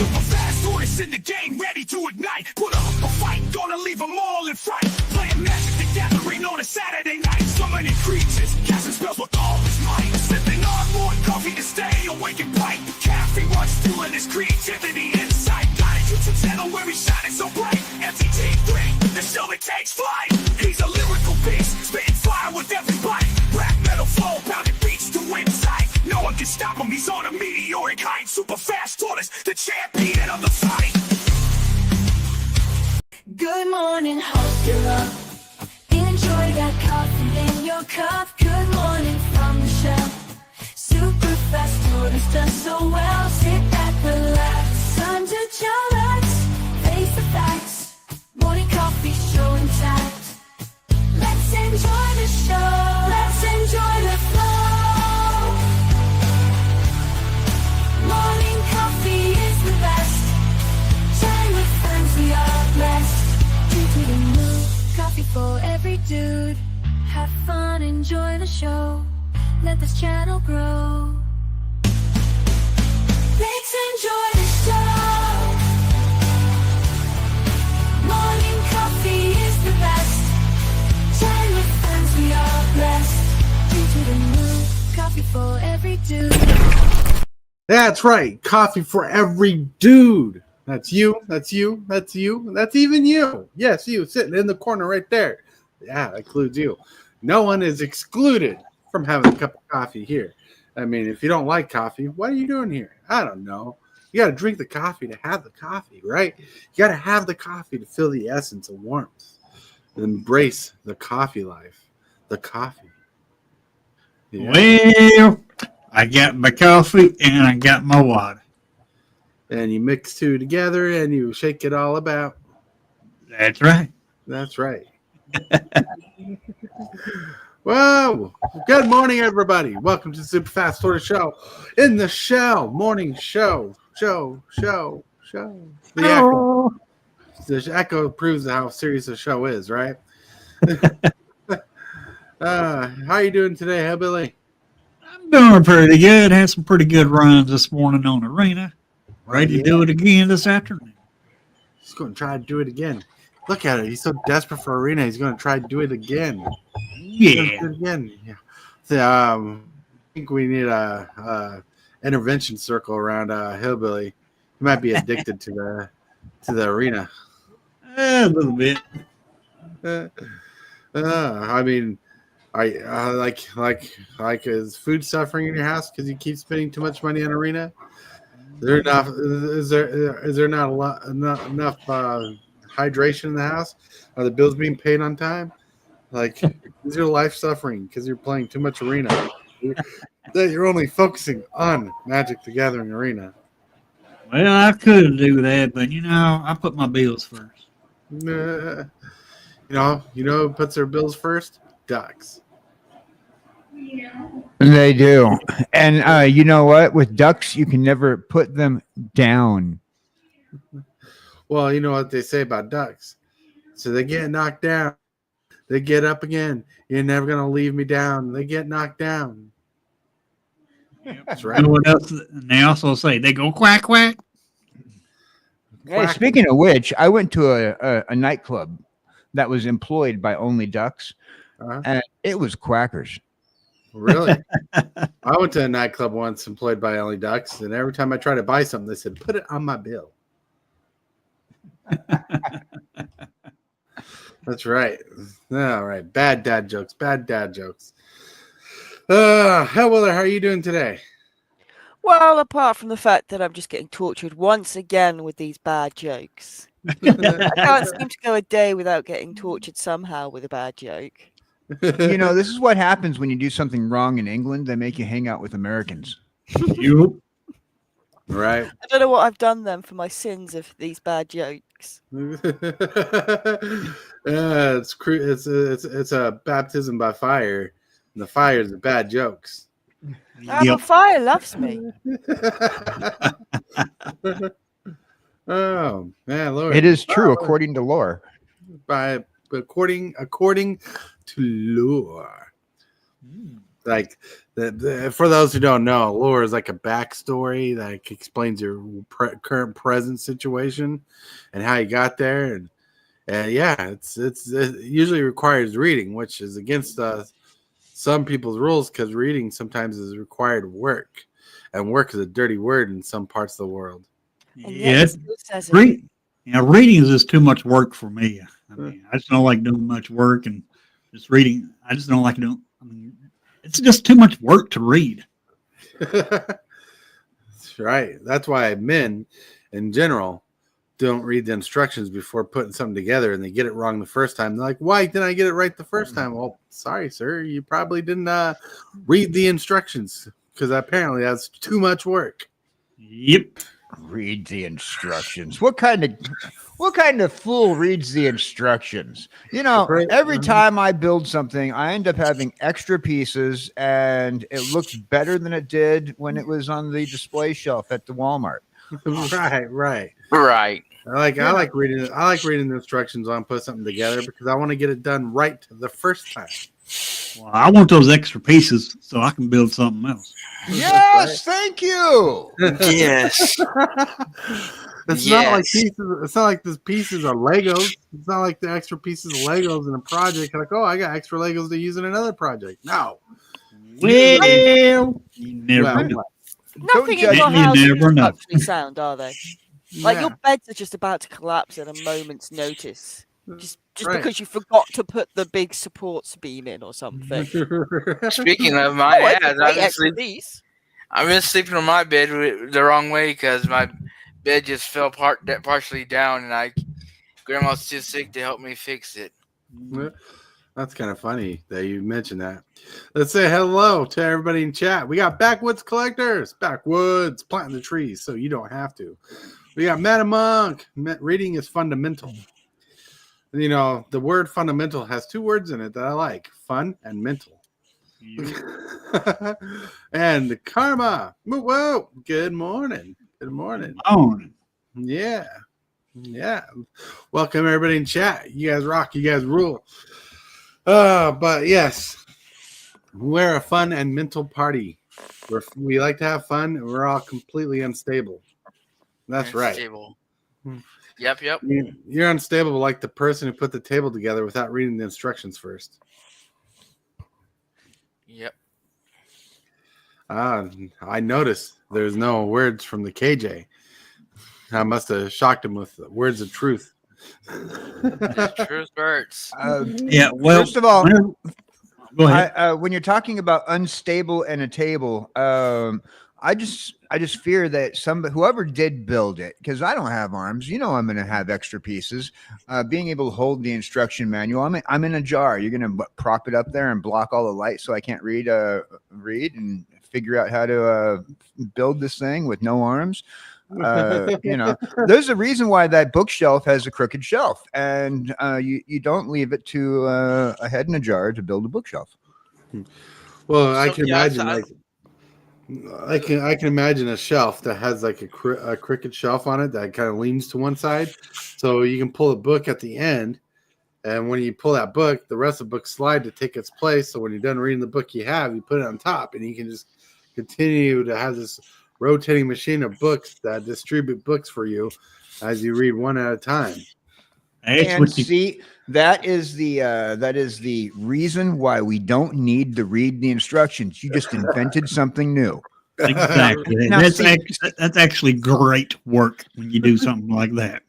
super fast tortoise in the game, ready to ignite. Put up a fight, gonna leave them all in fright. Playing Magic the Gathering on a Saturday night. Summoning creatures, casting spells with all his might. Sipping on more coffee to stay awake and bright. The caffeine runs fueling his creativity inside. Got a YouTube channel where he's shining so bright. MTG3, the show that takes flight. He's a lyrical beast, spitting fire with every bite. Black metal flow, pounding beats to inside. No one can stop him, he's on a meteoric height. Super fast tortoise, the champion of the fight. Good morning, hope you're up. Enjoy that coffee in your cup. Good morning from the shell. Super fast tortoise does so well. Sit back, relax, time to chillax. Face the facts, morning coffee show intact. Let's enjoy the show, let's enjoy the flow. Morning coffee is the best. Chatting with friends, we are blessed. Drink to the mood, coffee for every dude. Have fun, enjoy the show. Let this channel grow. Let's enjoy the show. Morning coffee is the best. Chatting with friends, we are blessed. Drink to the mood, coffee for every dude. That's right. Coffee for every dude. That's you. That's you. That's you. That's even you. Yes, you sitting in the corner right there. Yeah, that includes you. No one is excluded from having a cup of coffee here. I mean, if you don't like coffee, what are you doing here? I don't know. You got to drink the coffee to have the coffee, right? You got to have the coffee to feel the essence of warmth. Embrace the coffee life. The coffee. Yeah. Well, I got my coffee and I got my water. And you mix two together and you shake it all about. That's right. That's right. Whoa! Good morning, everybody. Welcome to the Super Fast Tortoise Show. In the shell, morning show. The echo. The echo proves how serious the show is, right? How you doing today, Hillbilly? I'm doing pretty good. Had some pretty good runs this morning on Arena. Ready to do it again this afternoon. He's going to try to do it again. Look at it. He's so desperate for Arena. He's going to try to do it again. Yeah. So, I think we need a intervention circle around Hillbilly. He might be addicted to the Arena. A little bit. I mean, I like is food suffering in your house because you keep spending too much money on Arena? Is there not enough hydration in the house? Are the bills being paid on time? Like, is your life suffering because you're playing too much Arena? That you're only focusing on Magic the Gathering Arena. Well, I could do that, but I put my bills first. You know who puts their bills first? Ducks. They do. And you know what? With ducks, you can never put them down. Well, you know what they say about ducks. So they get knocked down. They get up again. You're never going to leave me down. They get knocked down. That's right. You know what else? And they also say they go quack, quack. Hey, speaking of which, I went to a nightclub that was employed by only ducks, and it was quackers. Really? I went to a nightclub once employed by only ducks, and every time I tried to buy something, they said, put it on my bill. That's right. All right. Bad dad jokes. Hellwiller, how are you doing today? Well, apart from the fact that I'm just getting tortured once again with these bad jokes. I can't seem to go a day without getting tortured somehow with a bad joke. This is what happens when you do something wrong in England. They make you hang out with Americans. You. Right. I don't know what I've done then for my sins of these bad jokes. It's a baptism by fire, and the fire is the bad jokes. The fire loves me. Oh man, Lord! It is true according to lore. According to lore, like For those who don't know, lore is like a backstory that explains your current present situation and how you got there, and yeah, it usually requires reading, which is against some people's rules because reading sometimes is required work, and work is a dirty word in some parts of the world. And Yeah, yet it still says it. reading is just too much work for me. I mean, I just don't like doing much work and just reading. I just don't like doing. I mean, it's just too much work to read. That's right. That's why men, in general, don't read the instructions before putting something together, and they get it wrong the first time. They're like, "Why didn't I get it right the first time?" Well, sorry, sir, you probably didn't read the instructions because apparently that's too much work. Yep. Read the instructions. What kind of fool reads the instructions? You know, every time I build something, I end up having extra pieces, and it looks better than it did when it was on the display shelf at the Walmart. Right. I like reading the instructions on put something together because I want to get it done right the first time. Well, I want those extra pieces so I can build something else. Yes, thank you. Yes. It's not like pieces. It's not like the pieces are Legos. It's not like the extra pieces of Legos in a project. Like, oh, I got extra Legos to use in another project. No. Well, you never know. Nothing in your house is structurally sound, are they? Like your beds are just about to collapse at a moment's notice. Just because you forgot to put the big supports beam in or something. Speaking of my ads, I've been sleeping on my bed the wrong way because my bed just fell partially down, and Grandma's too sick to help me fix it. That's kind of funny that you mentioned that. Let's say hello to everybody in chat. We got Backwoods Collectors. Backwoods, planting the trees so you don't have to. We got Meta Monk. Reading is fundamental. You know, the word fundamental has two words in it that I like. Fun and mental. And Karma. Whoa. Good morning. Good morning. Yeah. Welcome everybody in chat. You guys rock. You guys rule. But yes, we're a fun and mental party. We like to have fun, and we're all completely unstable. That's unstable. Right. Yep. You're unstable like the person who put the table together without reading the instructions first. Yep. I noticed there's no words from the KJ. I must have shocked him with words of truth. Truth hurts. Yeah. Well, first of all, go ahead. When you're talking about unstable and a table, I just fear that whoever did build it, because I don't have arms, you know, I'm going to have extra pieces. Being able to hold the instruction manual, I'm in a jar. You're going to prop it up there and block all the light so I can't read and figure out how to build this thing with no arms. You know, there's a reason why that bookshelf has a crooked shelf, and you don't leave it to a head in a jar to build a bookshelf. Well, I can imagine I can imagine a shelf that has like a crooked shelf on it that kind of leans to one side, so you can pull a book at the end, and when you pull that book, the rest of the book slide to take its place. So when you're done reading the book you put it on top, and you can just continue to have this rotating machine of books that distribute books for you as you read one at a time. And see, that is the reason why we don't need to read the instructions. You just invented something new. Exactly. That's actually great work when you do something like that.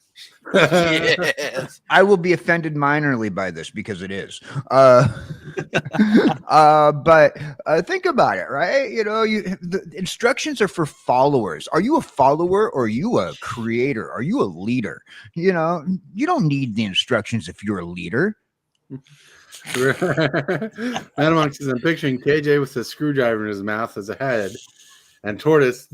Yes. I will be offended minorly by this because it is. But think about it, right? You know, the instructions are for followers. Are you a follower or are you a creator? Are you a leader? You know, you don't need the instructions if you're a leader. Amongst says, I'm picturing KJ with a screwdriver in his mouth as a head, and Tortoise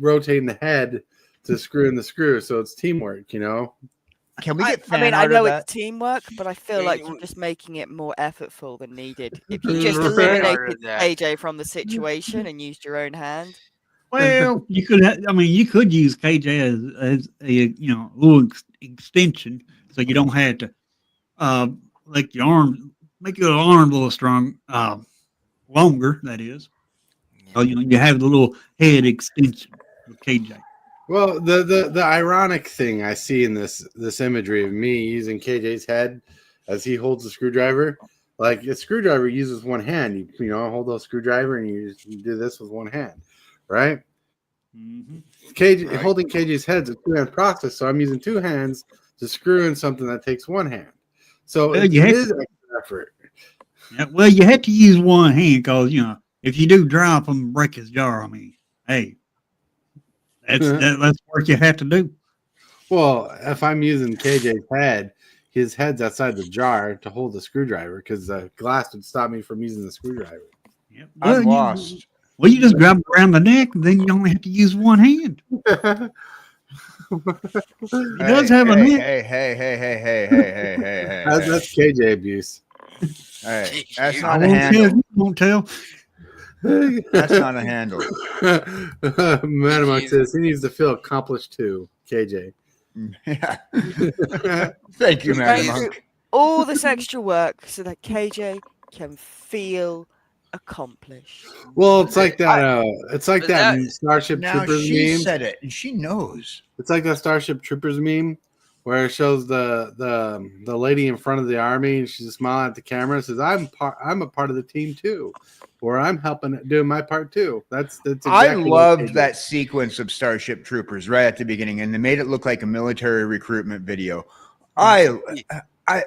rotating the head to screw in the screw. So it's teamwork, you know. Can we get I know it's teamwork, but I feel like you're just making it more effortful than needed. If you just eliminated KJ from the situation and used your own hand. Well, you could use KJ as a little extension, so you don't have to make your arm a little strong, longer. That is. Oh, you have the little head extension with KJ. Well, the ironic thing I see in this imagery of me using KJ's head as he holds the screwdriver, like a screwdriver uses one hand. You hold the screwdriver and you do this with one hand, right? Mm-hmm. KJ holding KJ's head is a two-hand process, so I'm using two hands to screw in something that takes one hand. So Well, it is extra effort. Yeah, well, you have to use one hand because if you do drop him, break his jaw. I mean, hey, that's work you have to do. Well, if I'm using KJ's head, his head's outside the jar to hold the screwdriver because the glass would stop me from using the screwdriver. Yep. I'm lost. Well, you just grab him around the neck, and then you only have to use one hand. He does have a neck. Hey. That's KJ abuse. Hey, that's I not a won't handle. tell. You won't tell. That's not a handle. Madam says he needs to feel accomplished too. KJ. Yeah. Thank you, Madam Going Monk. through all this extra work so that KJ can feel accomplished. Well, it's like that. It's like that that- Starship Now Troopers she meme. said it, and she knows. It's like that Starship Troopers meme where it shows the lady in front of the army and she's smiling at the camera and says, I'm a part of the team too, or I'm helping doing my part too. That's exactly I what loved they do. that sequence of Starship Troopers right at the beginning, and they made it look like a military recruitment video. I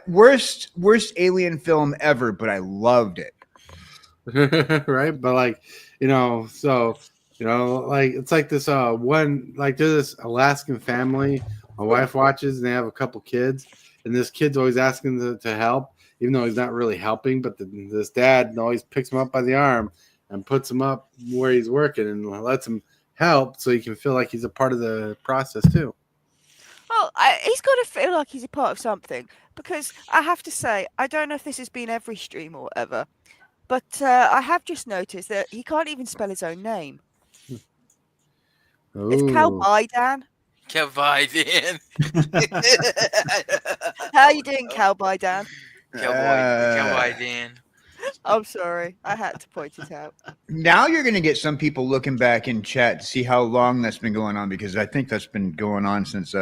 worst alien film ever, but I loved it. Right, but like like it's like this one, like there's this Alaskan family my wife watches and they have a couple kids and this kid's always asking to help even though he's not really helping, but this dad always picks him up by the arm and puts him up where he's working and lets him help so he can feel like he's a part of the process too. Well, he's got to feel like he's a part of something, because I have to say, I don't know if this has been every stream or whatever, but I have just noticed that he can't even spell his own name. It's Calbidan. Calbidan. How are you doing, Calbidan? Calbidan. I'm sorry, I had to point it out. Now you're going to get some people looking back in chat to see how long that's been going on, because I think that's been going on since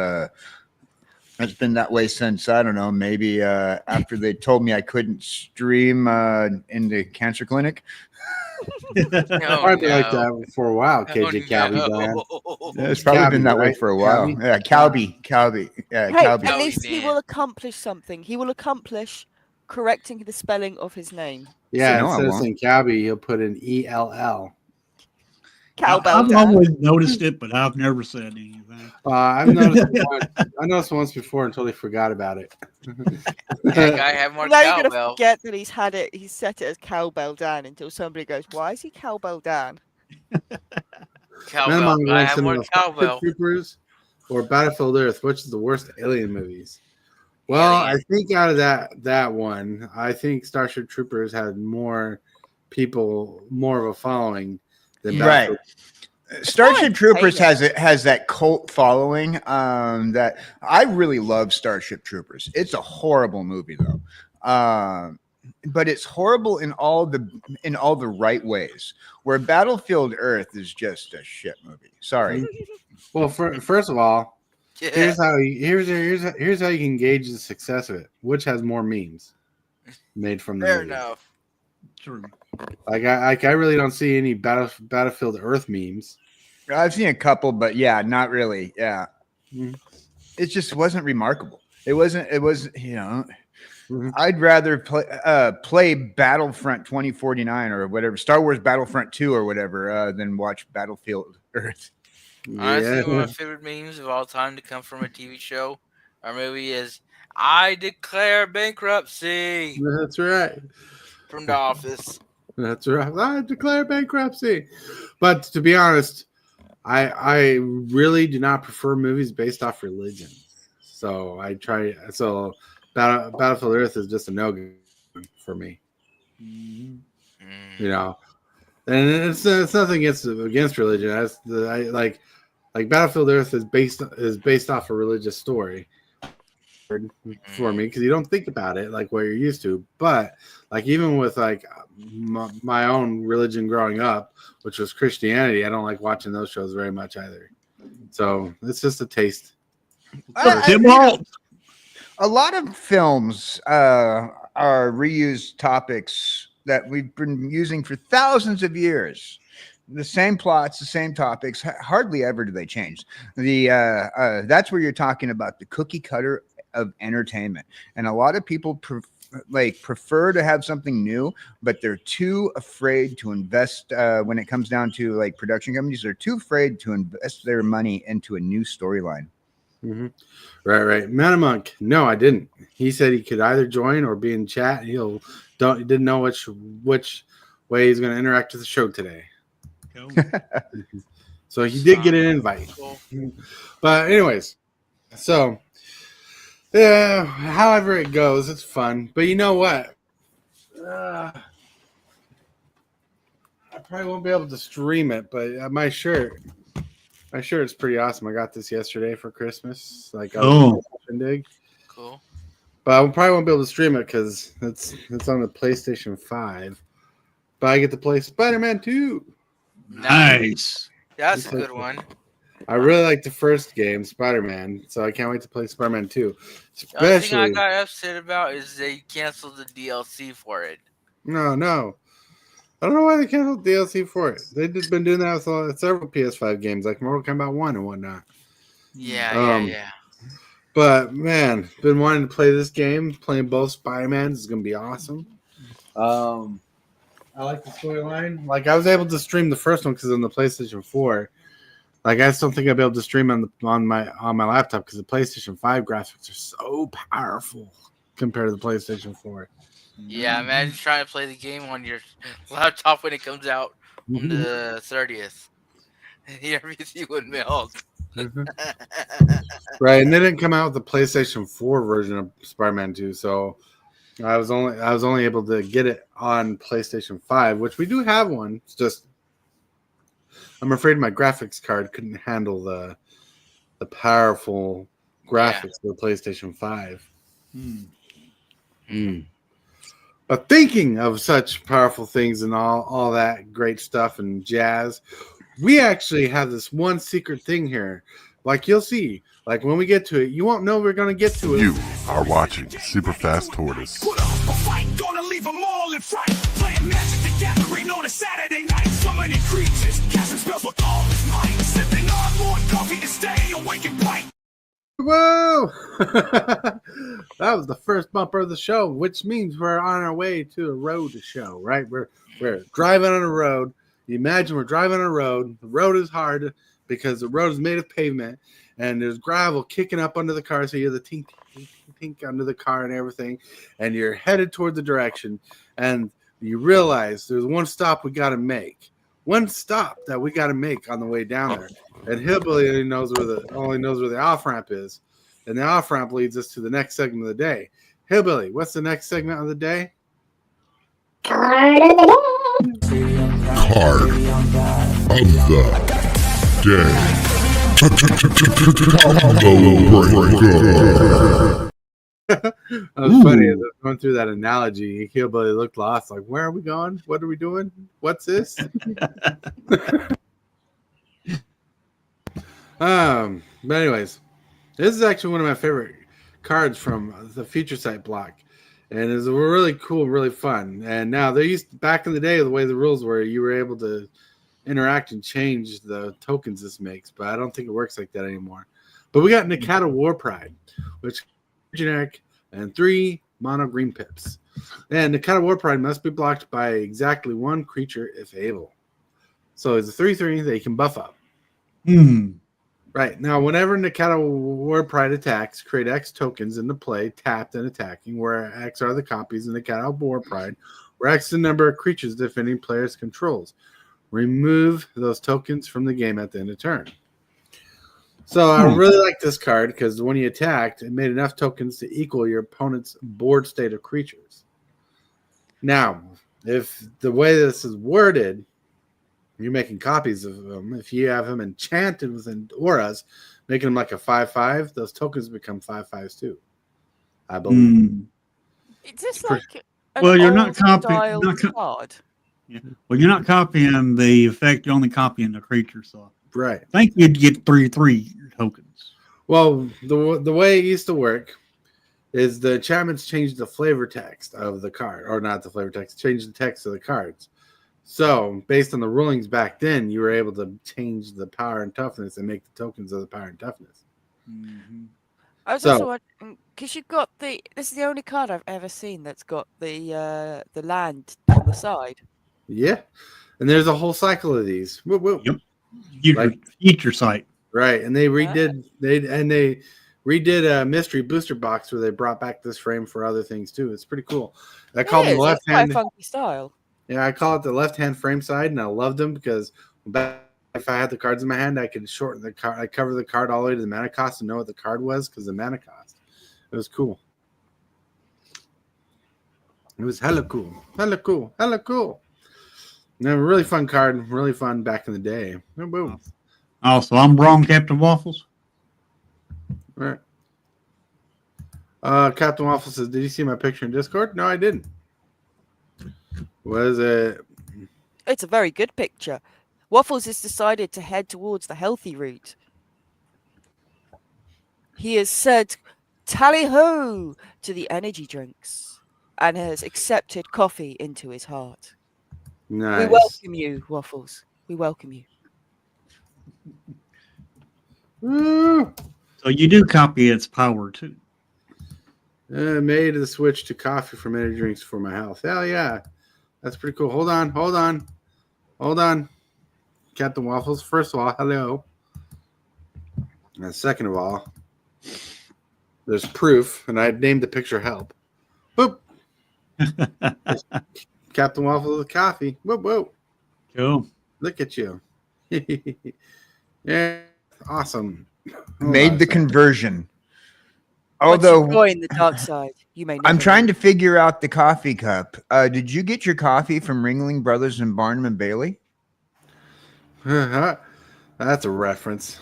it's been that way since, I don't know, maybe after they told me I couldn't stream in the cancer clinic. Probably been like that for a while, KJ Calby. Yeah, it's probably been that way for a while. Calby? Yeah, Calby. Yeah, Hey, Calby. at least he Dan. will accomplish something. He will accomplish correcting the spelling of his name. Yeah, No, I instead of won't. saying Calby, he'll put an ELL. I've Calbidan. always noticed it, but I've never said anything. I've noticed I noticed once before and totally forgot about it. That guy have more Now you're gonna cowbell. forget that he's set it as Cowbell Dan until somebody goes, "Why is he Cowbell Dan?" Cowbell. I have more cowbell. Troopers or Battlefield Earth, which is the worst alien movies? Well, Alien. I think out of that one, I think Starship Troopers had more people, more of a following than Yeah. Battlefield. Starship I Troopers hate has that cult following that I really love. Starship Troopers. It's a horrible movie though, but it's horrible in all the right ways. Where Battlefield Earth is just a shit movie. Sorry. Well, first of all, Yeah. here's how you can gauge the success of it. Which has more memes made from the Fair movie? enough. True. Like I really don't see any Battlefield Earth memes. I've seen a couple, but yeah, not really. Yeah, Mhm. it just wasn't remarkable. It was. Mhm. I'd rather play Battlefront 2049 or whatever, Star Wars Battlefront 2 or whatever, than watch Battlefield Earth. Honestly, one of my favorite memes of all time to come from a TV show or movie is "I declare bankruptcy" That's right. from The Office. That's right. I declare bankruptcy. But to be honest, I really do not prefer movies based off religion. So Battlefield Earth is just a no-go for me. Mm. And it's nothing against religion. That's like Battlefield Earth is based off a religious story. for me because you don't think about it like what you're used to. But like even with like my own religion growing up, which was Christianity, I don't like watching those shows very much either. So it's just a taste. A lot of films are reused topics that we've been using for thousands of years. The same plots, the same topics. Hardly ever do they change. That's where you're talking about the cookie cutter of entertainment, and a lot of people prefer to have something new, but they're too afraid to invest. When it comes down to like production companies, they're too afraid to invest their money into a new storyline. Mm-hmm. Right. Metamonk. No, I didn't. He said he could either join or be in chat. He didn't know which way he's going to interact with the show today. So he did get an invite. But anyways, so yeah, however it goes, it's fun. But you know what? I probably won't be able to stream it, but my shirt is pretty awesome. I got this yesterday for Christmas. Like, dig. Cool. But I probably won't be able to stream it because it's on the PlayStation 5. But I get to play Spider-Man 2. Nice. That's a good one. I really like the first game, Spider-Man, so I can't wait to play Spider-Man 2. The only thing I Especially, got upset about is they canceled the DLC for it. no. I don't know why they canceled DLC for it. They've just been doing that with several PS5 games, like Mortal Kombat 1 and whatnot. Yeah. But, man, been wanting to play this game. Playing both Spider-Mans is going to be awesome. I like the storyline. Like, I was able to stream the first one because on the PlayStation 4. Like, I just don't think I'll be able to stream on my laptop because the PlayStation 5 graphics are so powerful compared to the PlayStation 4. Yeah, imagine trying to play the game on your laptop when it comes out on the 30th. And everything would melt. Right, and they didn't come out with the PlayStation 4 version of Spider-Man 2, so I was only able to get it on PlayStation 5, which we do have one. It's just I'm afraid my graphics card couldn't handle the powerful graphics of the PlayStation 5. But thinking of such powerful things and all that great stuff and jazz, we actually have this one secret thing here. Like you'll see, like when we get to it, you won't know we're going to get to it. You are watching Super Fast Tortoise. Put up a fight, gonna leave them all in fright. Playing Magic the Gathering on a Saturday night. So many creatures, casting spells with all his might. Sipping on more coffee to stay awake and bright. Whoa! That was the first bumper of the show, which means we're on our way to a road show, right? We're driving on a road. You imagine we're driving on a road. The road is hard because the road is made of pavement, and there's gravel kicking up under the car, so you hear the tink, tink, tink under the car and everything, and you're headed toward the direction, and you realize there's one stop we got to make. One stop that we got to make on the way down there. And Hillbilly only knows where the off-ramp is. And the off-ramp leads us to the next segment of the day. Hillbilly, what's the next segment of the day? Card of the day. That was funny. As I was going through that analogy, Hillbilly looked lost. Like, where are we going? What are we doing? What's this? But anyways, this is actually one of my favorite cards from the Future Sight block, and it's really cool, really fun. And now back in the day, the way the rules were, you were able to interact and change the tokens this makes, but I don't think it works like that anymore. But we got Nikata War Pride, which is generic, and 3 mono green pips. And Nikata War Pride must be blocked by exactly 1 creature if able. So it's a 3/3 that you can buff up. Right. Now, whenever Nikata War Pride attacks, create X tokens into play, tapped and attacking, where X are the copies of Nikata War Pride, where X is the number of creatures defending players controls. Remove those tokens from the game at the end of turn. So I really like this card because when you attacked, it made enough tokens to equal your opponent's board state of creatures. Now, if the way this is worded, you're making copies of them. If you have them enchanted with auras, making them like a 5/5, those tokens become 5/5s too. I believe. Is this pretty- like an Well, you're not old copying. style card? Yeah. Well, you're not copying the effect. You're only copying the creature. So Right. I think you'd get 3 tokens. Well, the way it used to work is the enchantments changed the flavor text of the card, or not the flavor text, changed the text of the cards. So, based on the rulings back then, you were able to change the power and toughness and make the tokens of the power and toughness. Mm-hmm. I was also wondering, because you've got this is the only card I've ever seen that's got the land on the side. Yeah, and there's a whole cycle of these. Whoop, whoop. Yep. Future sight. Right, and they redid they redid a mystery booster box where they brought back this frame for other things too. It's pretty cool. I call them the left hand. Quite a funky style. Yeah, I call it the left hand frame side, and I loved them because if I had the cards in my hand, I could shorten the card. I cover the card all the way to the mana cost and know what the card was because the mana cost. It was cool. It was hella cool. Hella cool. Hella cool. No, really fun card. Really fun back in the day. Boom, boom. Also, I'm wrong, Captain Waffles. All right. Captain Waffles says, "Did you see my picture in Discord?" No, I didn't. Was it? It's a very good picture. Waffles has decided to head towards the healthy route. He has said tally ho to the energy drinks and has accepted coffee into his heart. Nice. We welcome you, Waffles. We welcome you. Woo. So you do copy its power too. Made the switch to coffee from energy drinks for my health. Hell yeah. That's pretty cool. Hold on. Captain Waffles, first of all, hello. And second of all, there's proof, and I named the picture help. Boop. Captain Waffles with coffee. Whoop, whoop. Cool. Look at you. Yeah, awesome. Made the conversion. Once you Although join the dark side, you may. I'm trying to figure out the coffee cup. Did you get your coffee from Ringling Brothers and Barnum and Bailey? That's a reference.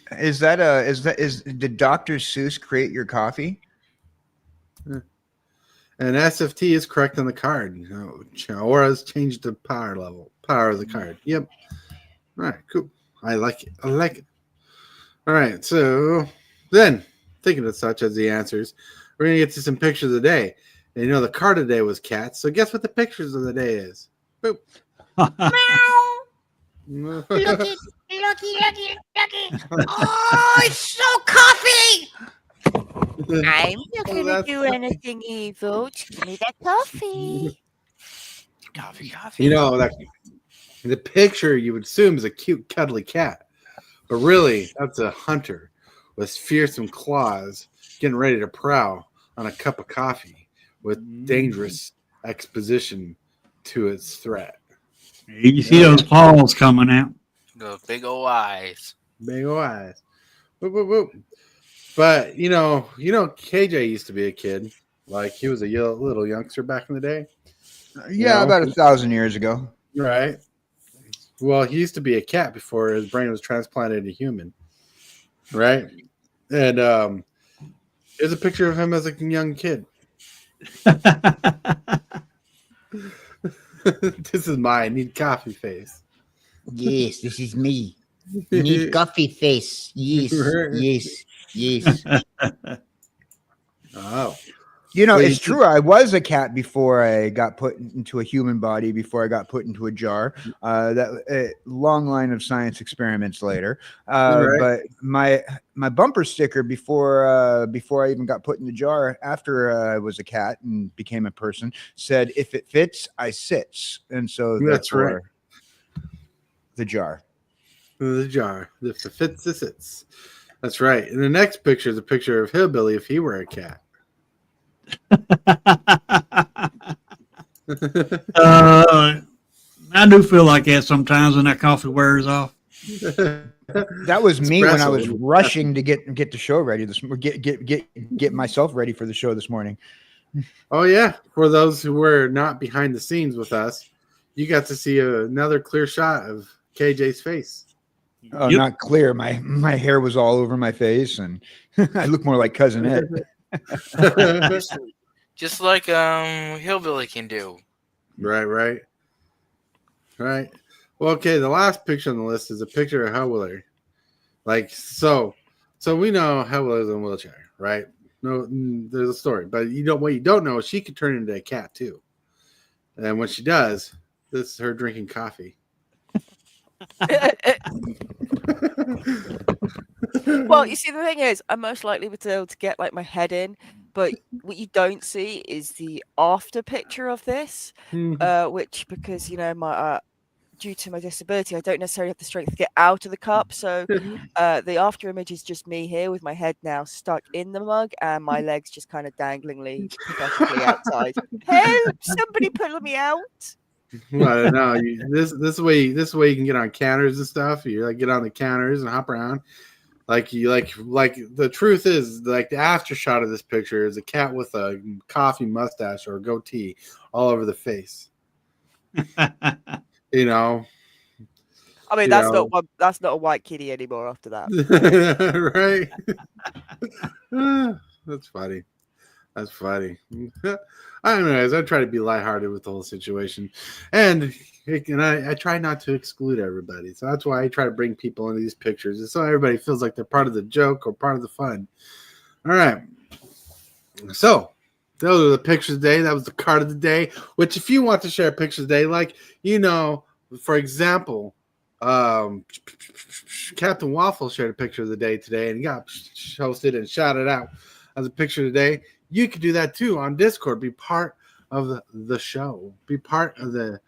Did Dr. Seuss create your coffee? And SFT is correct on the card. Aura's changed the power of the card. Yep. All right, cool. I like it. All right, so then, thinking of such as the answers, we're going to get to some pictures of the day. And the card of the day was cats. So guess what the pictures of the day is? Boop. Looky. Oh, it's so coffee! I'm not gonna do anything evil. Just give me that coffee. Coffee. The picture you would assume is a cute, cuddly cat. But really, that's a hunter with fearsome claws getting ready to prowl on a cup of coffee with dangerous exposition to its threat. You see those paws coming out. Those big old eyes. Big old eyes. Whoop, whoop, whoop. But, KJ used to be a kid. Like, he was a little youngster back in the day. Yeah, about 1,000 years ago. Right. Well, he used to be a cat before his brain was transplanted to human. Right? And there's a picture of him as a young kid. This is my need coffee face. Yes, this is me. Need coffee face. Yes, yes. Oh. It's true. I was a cat before I got put into a human body, before I got put into a jar. That long line of science experiments later. But my bumper sticker before I even got put in the jar, after I was a cat and became a person, said, "If it fits, I sits." And so that's right. The jar. The jar. If it fits, it sits. That's right. And the next picture is a picture of Hillbilly if he were a cat. I do feel like that sometimes when that coffee wears off. That was me when I was rushing to get the show ready get myself ready for the show this morning. Oh yeah, for those who were not behind the scenes with us, you got to see another clear shot of KJ's face. Oh, not clear. My hair was all over my face, and I look more like Cousin Ed. Just like Hillbilly can do. Right. Well, okay. The last picture on the list is a picture of Hellwiller. Like so we know Hellwiller's in a wheelchair, right? No, there's a story, but what you don't know is she could turn into a cat too. And when she does, this is her drinking coffee. Well, you see, the thing is, I'm most likely to be able to get like my head in, but what you don't see is the after picture of this, which because my due to my disability, I don't necessarily have the strength to get out of the cup. So the after image is just me here with my head now stuck in the mug and my legs just kind of danglingly pathetically outside. Help! Somebody pull me out. Well, I don't know. This way you can get on counters and stuff. You like get on the counters and hop around. Like the truth is, like the after shot of this picture is a cat with a coffee mustache or a goatee all over the face. You know. I mean, that's not a white kitty anymore after that. Right. That's funny. I don't know, guys. I try to be lighthearted with the whole situation, and I try not to exclude everybody. So that's why I try to bring people into these pictures, and so everybody feels like they're part of the joke or part of the fun. All right. So those are the pictures of the day. That was the card of the day. Which, if you want to share pictures of the day, like for example, Captain Waffle shared a picture of the day today, and he got posted and shouted out as a picture of the day. You could do that too on Discord. Be part of the show. Be part of the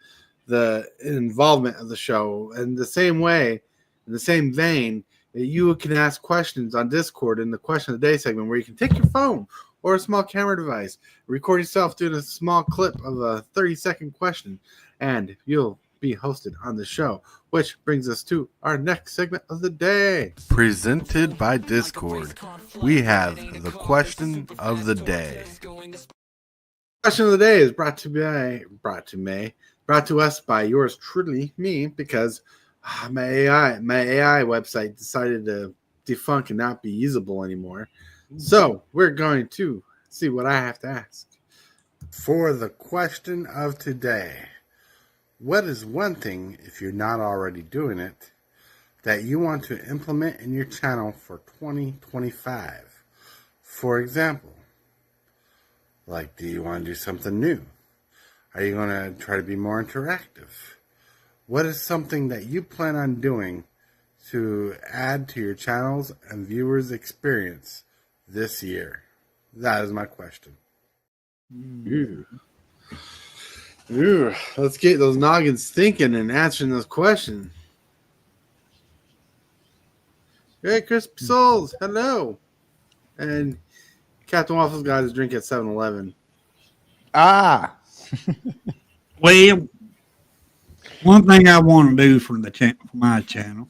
involvement of the show. And the same way, in the same vein, you can ask questions on Discord in the question of the day segment, where you can take your phone or a small camera device, record yourself doing a small clip of a 30-second question, and you'll be hosted on the show, which brings us to our next segment of the day. Presented by Discord, we have the question of the day. Question of the day is brought to us by yours truly, me, because my AI website decided to defunct and not be usable anymore. So we're going to see what I have to ask. For the question of today, what is one thing, if you're not already doing it, that you want to implement in your channel for 2025? For example, like, do you want to do something new? Are you going to try to be more interactive? What is something that you plan on doing to add to your channel's and viewers' experience this year? That is my question. Let's get those noggins thinking and answering those questions. Hey, Crispy Souls, hello. And Captain Waffle's got his drink at 7-Eleven. Ah. Well, one thing I want to do for my channel,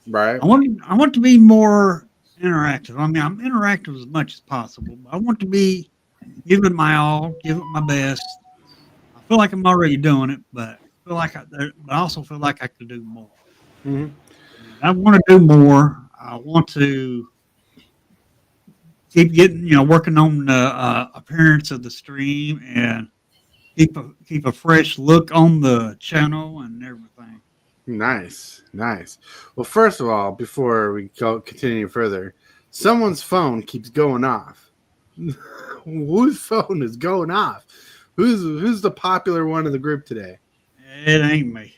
right? I want to be more interactive. I mean, I'm interactive as much as possible. But I want to be giving it my all, give it my best. I feel like I'm already doing it, but I also feel like I could do more. Mm-hmm. I want to do more. I want to keep getting, working on the appearance of the stream and keep a fresh look on the channel and everything. Nice. Well, first of all, before we continue further, someone's phone keeps going off. Whose phone is going off? Who's the popular one in the group today? It ain't me.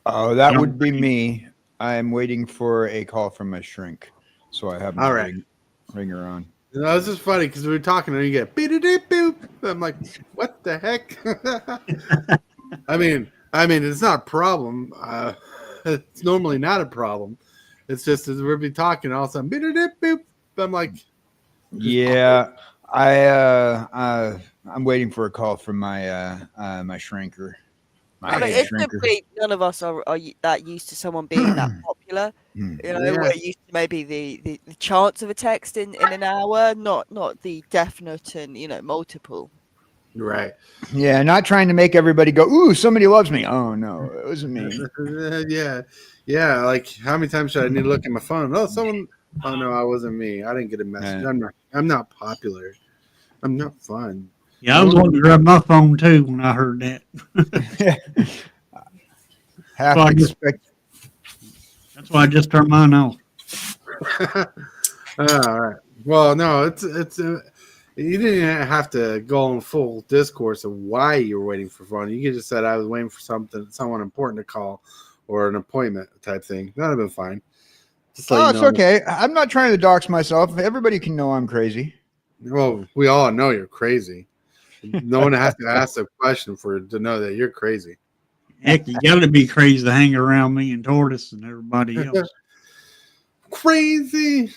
Oh, that would be me. I'm waiting for a call from my shrink, so I have my ringer on. This is funny because we were talking and you get beep. I'm like, what the heck? I mean, it's not a problem. It's normally not a problem. It's just as we'll be talking, all of a sudden, beep. I'm like, yeah, I'm waiting for a call from my my shrinker. It's simply none of us are that used to someone being that popular. We're used to maybe the chance of a text in an hour, not the definite and multiple. Right. Yeah, not trying to make everybody go, ooh, somebody loves me. Oh no, it wasn't me. Yeah. Like, how many times should I need to look at my phone? Oh, Oh no, I wasn't me. I didn't get a message. I'm not popular. I'm not fun. Yeah, I was wanting to grab my phone too when I heard that. That's why I just turned mine off. All right. Well, no, it's you didn't have to go in full discourse of why you were waiting for phone. You could just said I was waiting for someone important to call, or an appointment type thing. That'd have been fine. It's okay. I'm not trying to dox myself. Everybody can know I'm crazy. Well, we all know you're crazy. No one has to ask a question to know that you're crazy. Heck, you got to be crazy to hang around me and Tortoise and everybody else. Crazy.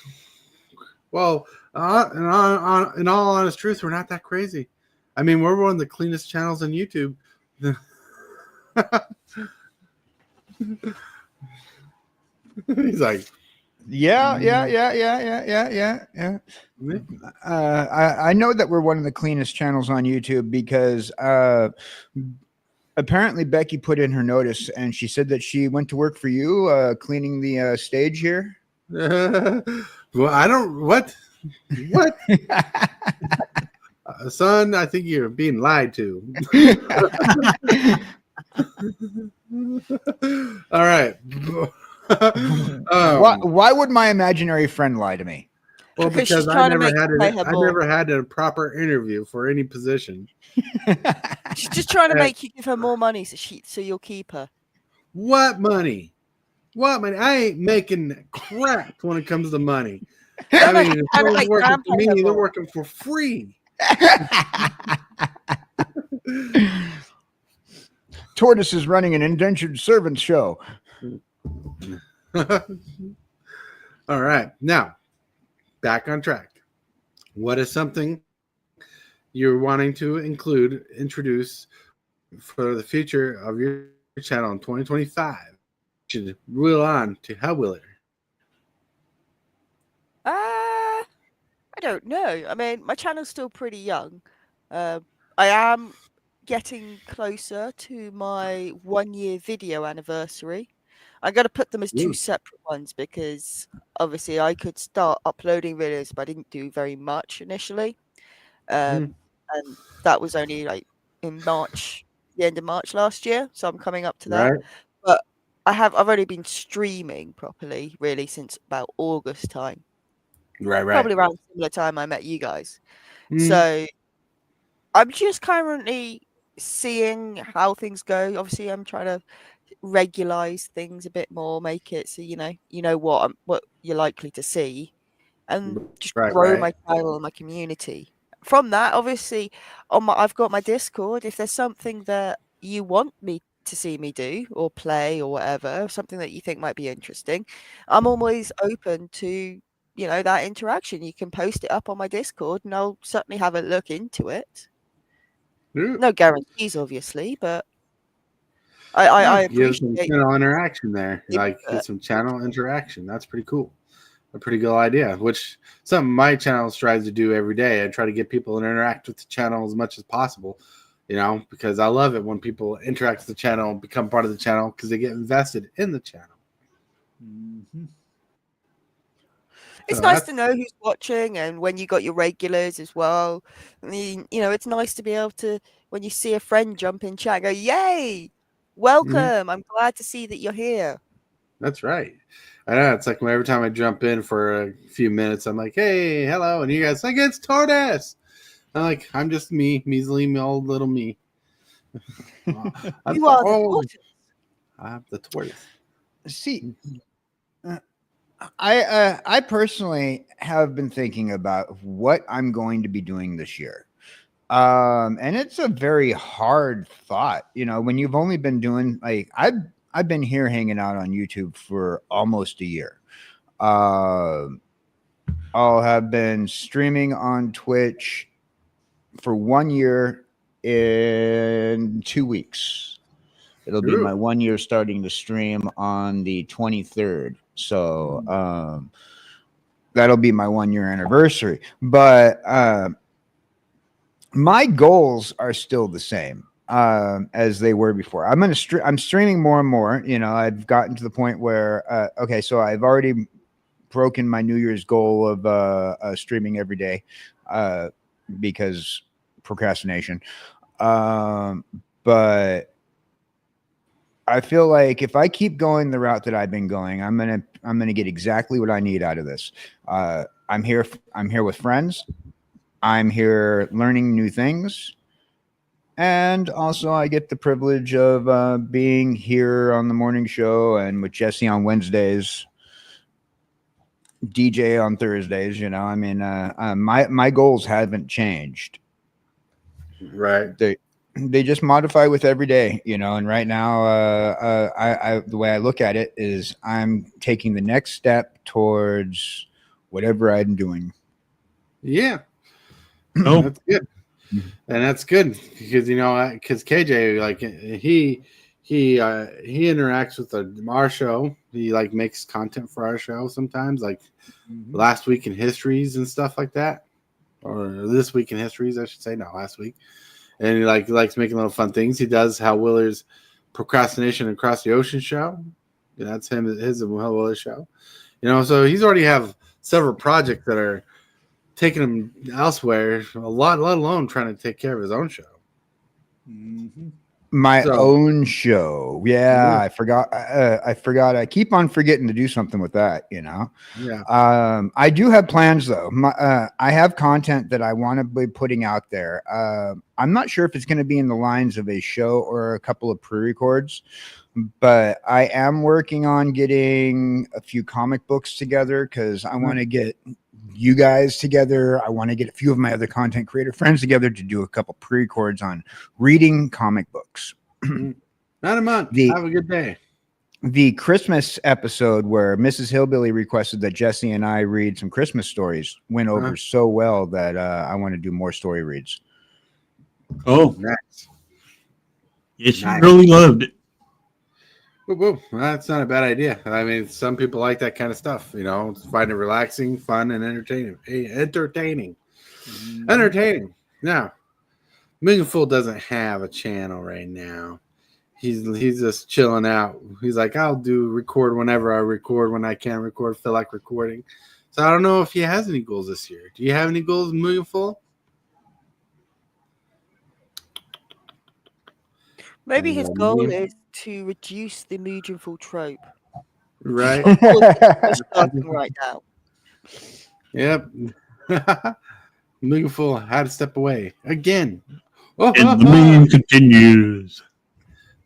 Well, in all honest truth, we're not that crazy. I mean, we're one of the cleanest channels on YouTube. He's like, yeah. I know that we're one of the cleanest channels on YouTube because apparently Becky put in her notice and she said that she went to work for you cleaning the stage here. Well, I don't what son, I think you're being lied to. All right. Why would my imaginary friend lie to me? Well, because I never had a proper interview for any position. She's just trying to make you give her more money so you'll keep her. What money? What money? I ain't making crap when it comes to money. I mean, if someone's working for me, they're working for free. Tortoise is running an indentured servant show. All right. Now, back on track. What is something you're wanting to introduce for the future of your channel in 2025? Should reel on to how will it? I don't know. I mean, my channel's still pretty young. I am getting closer to my 1-year video anniversary. I'm going to put them as two separate ones because obviously I could start uploading videos, but I didn't do very much initially. And that was only like in March, the end of March last year. So I'm coming up to that. Right. But I've only been streaming properly really since about August time. Right. Probably around similar time I met you guys. So I'm just currently seeing how things go. Obviously, I'm trying to regularize things a bit more, make it so you know what you're likely to see, and just grow my channel and my community. From that, obviously, I've got my Discord. If there's something that you want me to see me do or play or whatever, something that you think might be interesting, I'm always open to that interaction. You can post it up on my Discord, and I'll certainly have a look into it. No guarantees, obviously, but I appreciate some channel interaction there. Like get some channel interaction. That's pretty cool. A pretty good idea. Which something my channel strives to do every day. I try to get people to interact with the channel as much as possible. Because I love it when people interact with the channel and become part of the channel because they get invested in the channel. Mm-hmm. It's nice to know who's watching and when you got your regulars as well. I mean, it's nice to be able to, when you see a friend jump in chat, go, yay, welcome. I'm glad to see that you're here. That's right. I know. It's like every time I jump in for a few minutes, I'm like, hey, hello. And you guys like, it's Tortoise. I'm like, I'm just me, measly old little me. You are the tortoise. I'm the tortoise. See, I personally have been thinking about what I'm going to be doing this year. And it's a very hard thought, when you've only been doing I've been here hanging out on YouTube for almost a year. I'll have been streaming on Twitch for 1 year in 2 weeks. It'll be my 1 year starting to stream on the 23rd. So that'll be my 1 year anniversary. But my goals are still the same as they were before. I'm streaming more and more. I've gotten to the point where so I've already broken my New Year's goal of streaming every day because procrastination. But I feel like if I keep going the route that I've been going, I'm gonna get exactly what I need out of this. I'm here with friends. I'm here learning new things. And also, I get the privilege of being here on the morning show and with Jesse on Wednesdays, DJ on Thursdays. You know, I mean, my goals haven't changed. Right. They just modify with every day, you know. And right now, I the way I look at it is I'm taking the next step towards whatever I'm doing. Yeah. Oh, That's good. And that's good because because KJ like he interacts with our show. He like makes content for our show sometimes, like last week in histories and stuff like that, or this week in histories, I should say. No, last week. And he likes making little fun things. He does Hal Willer's Procrastination Across the Ocean show. That's his Hal Willer show. So he's already have several projects that are taking him elsewhere, let alone trying to take care of his own show. My own show. Yeah, I forgot. I keep on forgetting to do something with that, Yeah. I do have plans though. I have content that I want to be putting out there. I'm not sure if it's going to be in the lines of a show or a couple of pre-records, but I am working on getting a few comic books together because I want to get you guys together. I want to get a few of my other content creator friends together to do a couple pre-records on reading comic books. Not a month. Have a good day. The Christmas episode where Mrs. Hillbilly requested that Jesse and I read some Christmas stories went over so well that I want to do more story reads. Oh, nice. Yes, you really loved it. Well, that's not a bad idea. I mean, some people like that kind of stuff. Find it relaxing, fun, and entertaining. Entertaining. Now, Meaningful doesn't have a channel right now. He's just chilling out. He's like, I'll record whenever I record, when I can record, feel like recording. So I don't know if he has any goals this year. Do you have any goals, Meaningful? Maybe his goal is to reduce the Meaningful trope. Right. Starting right now. Yep. Meaningful had to step away again. And the meme continues.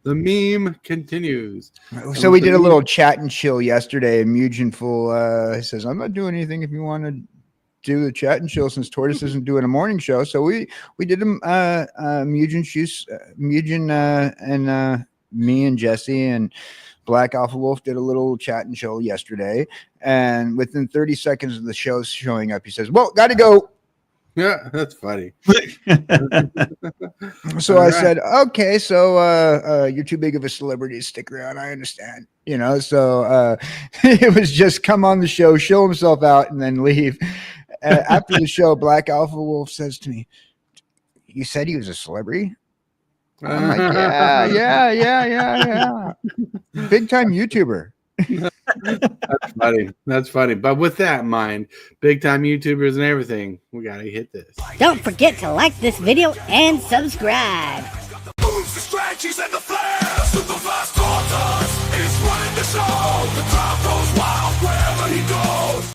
The meme continues. So we did a little chat and chill yesterday, and Meaningful says, I'm not doing anything if you want to do the chat and chill since Tortoise isn't doing a morning show. So we did Mugen and me and Jesse and Black Alpha Wolf did a little chat and chill yesterday. And within 30 seconds of the show showing up, he says, well, got to go. Yeah, that's funny. So I said, okay, so you're too big of a celebrity to stick around. I understand, so it was just come on the show, show himself out, and then leave. After the show, Black Alpha Wolf says to me, you said he was a celebrity? I'm like, yeah. Big time YouTuber. That's funny. But with that in mind, big time YouTubers and everything, we gotta hit this. Don't forget to like this video and subscribe. The moves, the strategies, and the flares. Superfast Tortoise is running the show. The crowd goes wild wherever he goes.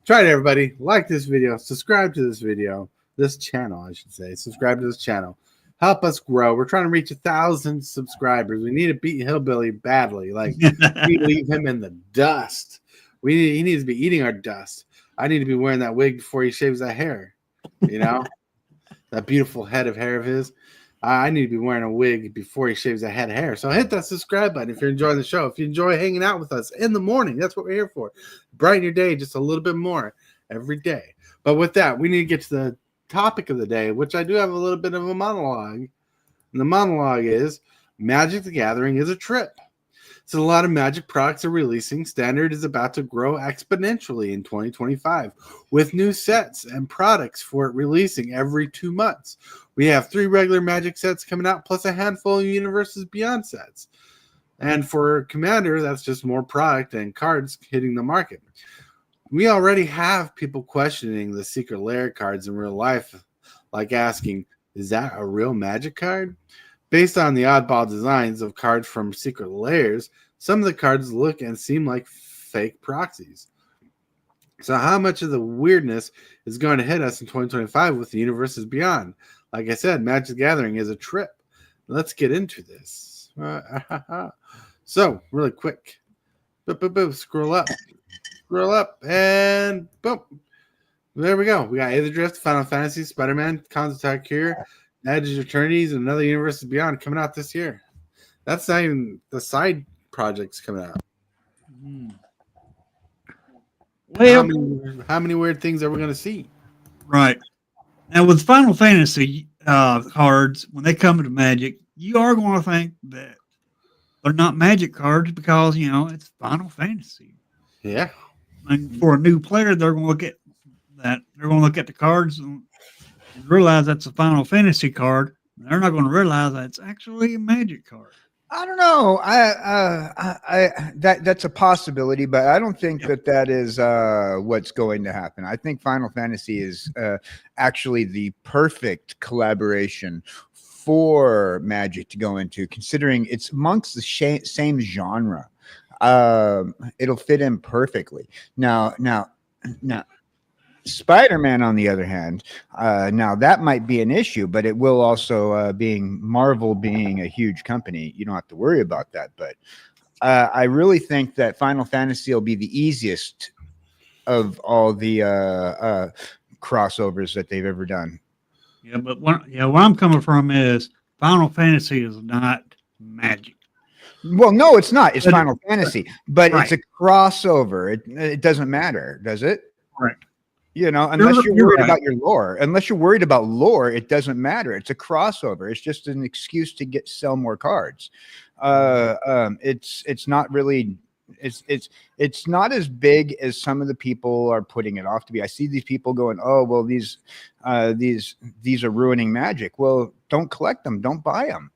Try it, everybody. Like this video, subscribe to this video, this channel, I should say. Subscribe to this channel. Help us grow. We're trying to reach 1,000 subscribers. We need to beat Hillbilly badly. Like, we leave him in the dust. He needs to be eating our dust. I need to be wearing that wig before he shaves that hair. That beautiful head of hair of his. I need to be wearing a wig before he shaves that head of hair. So hit that subscribe button if you're enjoying the show. If you enjoy hanging out with us in the morning, that's what we're here for. Brighten your day just a little bit more every day. But with that, we need to get to the topic of the day, which I do have a little bit of a monologue. And the monologue is Magic the Gathering is a trip. So a lot of Magic products are releasing. Standard is about to grow exponentially in 2025 with new sets and products for it releasing every 2 months. We have 3 regular Magic sets coming out plus a handful of Universes Beyond sets. And for Commander, that's just more product and cards hitting the market. We already have people questioning the secret lair cards in real life, like asking, is that a real magic card? Based on the oddball designs of cards from secret lairs, some of the cards look and seem like fake proxies. So how much of the weirdness is going to hit us in 2025 with the universes beyond? Like I said, Magic the Gathering is a trip. Let's get into this. So, really quick. Boop, boop, boop. Scroll up, and boom. There we go. We got Aether Drift, Final Fantasy, Spider-Man, Cons Attack here, Edge of Eternities, and Another Universes Beyond coming out this year. That's not even the side projects coming out. Well, how many weird things are we going to see? Right. Now, with Final Fantasy cards, when they come to Magic, you are going to think that they're not Magic cards because, it's Final Fantasy. Yeah. And for a new player, they're going to look at that. They're going to look at the cards and realize that's a Final Fantasy card. They're not going to realize that's actually a Magic card. I don't know. That's a possibility, but I don't think that is what's going to happen. I think Final Fantasy is actually the perfect collaboration for Magic to go into, considering it's amongst the same genre. It'll fit in perfectly. Now, Spider-Man, on the other hand, now that might be an issue, but it will also, being Marvel being a huge company, you don't have to worry about that. But I really think that Final Fantasy will be the easiest of all the crossovers that they've ever done. Yeah, but where I'm coming from is Final Fantasy is not Magic. Well, no, it's not. It's Final Fantasy, but it's a crossover. It doesn't matter, does it? Right. Unless you're worried about your lore. Unless you're worried about lore, it doesn't matter. It's a crossover. It's just an excuse to sell more cards. It's not really. It's not as big as some of the people are putting it off to be. I see these people going, "Oh, well, these are ruining Magic." Well, don't collect them. Don't buy them.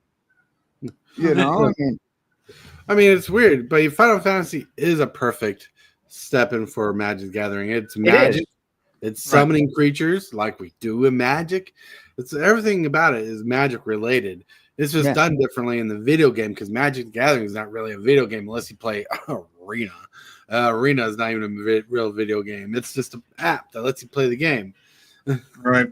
I mean, it's weird, but Final Fantasy is a perfect step in for Magic the Gathering. It's Magic. It's summoning creatures like we do in Magic. It's everything about it is Magic related. It's just done differently in the video game because Magic the Gathering is not really a video game unless you play Arena. Arena is not even a real video game. It's just an app that lets you play the game. Right.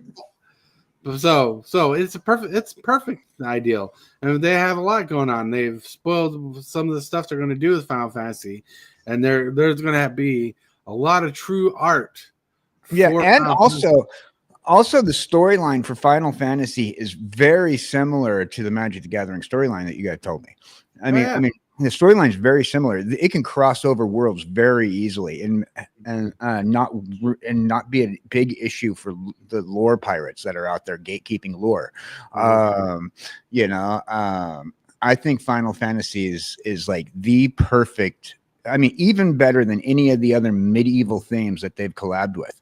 So it's perfect ideal. And they have a lot going on. They've spoiled some of the stuff they're going to do with Final Fantasy, and there's going to be a lot of true art. Yeah, and also the storyline for Final Fantasy is very similar to the Magic the Gathering storyline that you guys told me. I mean, the storyline is very similar. It can cross over worlds very easily, and not be a big issue for the lore pirates that are out there gatekeeping lore. I think Final Fantasy is like the perfect. I mean, even better than any of the other medieval themes that they've collabed with.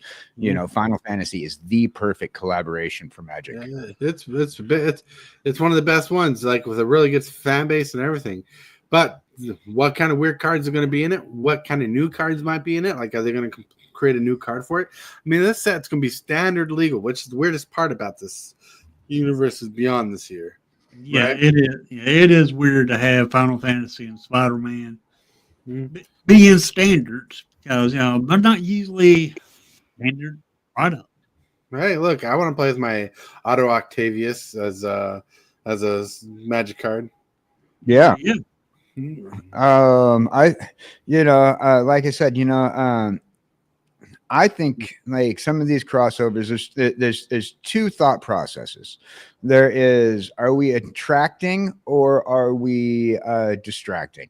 Final Fantasy is the perfect collaboration for Magic. Yeah, it's one of the best ones, like with a really good fan base and everything. But what kind of weird cards are going to be in it? What kind of new cards might be in it? Like, are they going to create a new card for it? I mean, this set's going to be standard legal, which is the weirdest part about this Universes Beyond this year. Yeah, right? It is. Yeah, it is weird to have Final Fantasy and Spider-Man be in standards because they're not usually standard product. Right. Look, I want to play with my Otto Octavius as a Magic card. Yeah. Like I said, I think like some of these crossovers, there's two thought processes. There is, are we attracting or are we distracting?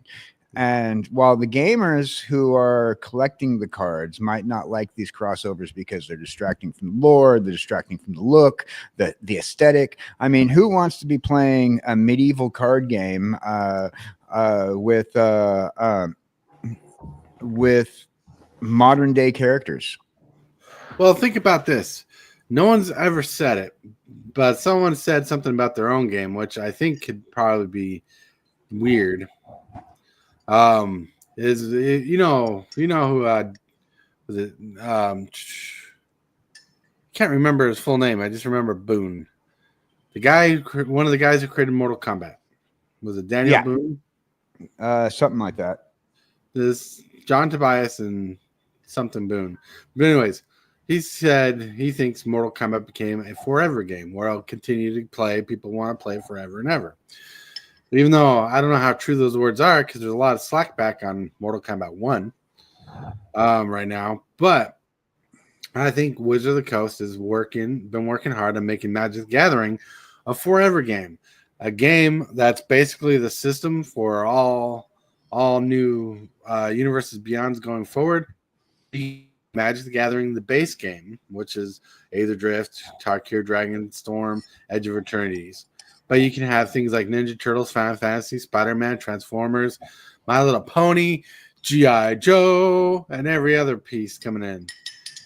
And while the gamers who are collecting the cards might not like these crossovers because they're distracting from the lore, they're distracting from the look, the aesthetic. I mean, who wants to be playing a medieval card game with modern day characters? Well, think about this. No one's ever said it, but someone said something about their own game, which I think could probably be weird. Who was it can't remember his full name. I just remember Boone. The guy, one of the guys who created Mortal Kombat. Was it Daniel Boone? Something like that. This John Tobias and something Boone. But anyways, he said he thinks Mortal Kombat became a forever game where I'll continue to play. People want to play forever and ever. Even though I don't know how true those words are, because there's a lot of slack back on Mortal Kombat 1 right now. But I think Wizard of the Coast has been working hard on making Magic the Gathering a forever game. A game that's basically the system for all new universes beyonds going forward. Magic the Gathering, the base game, which is Aether Drift, Tarkir, Dragon Storm, Edge of Eternities. But you can have things like Ninja Turtles, Final Fantasy, Spider-Man, Transformers, My Little Pony, G.I. Joe, and every other piece coming in.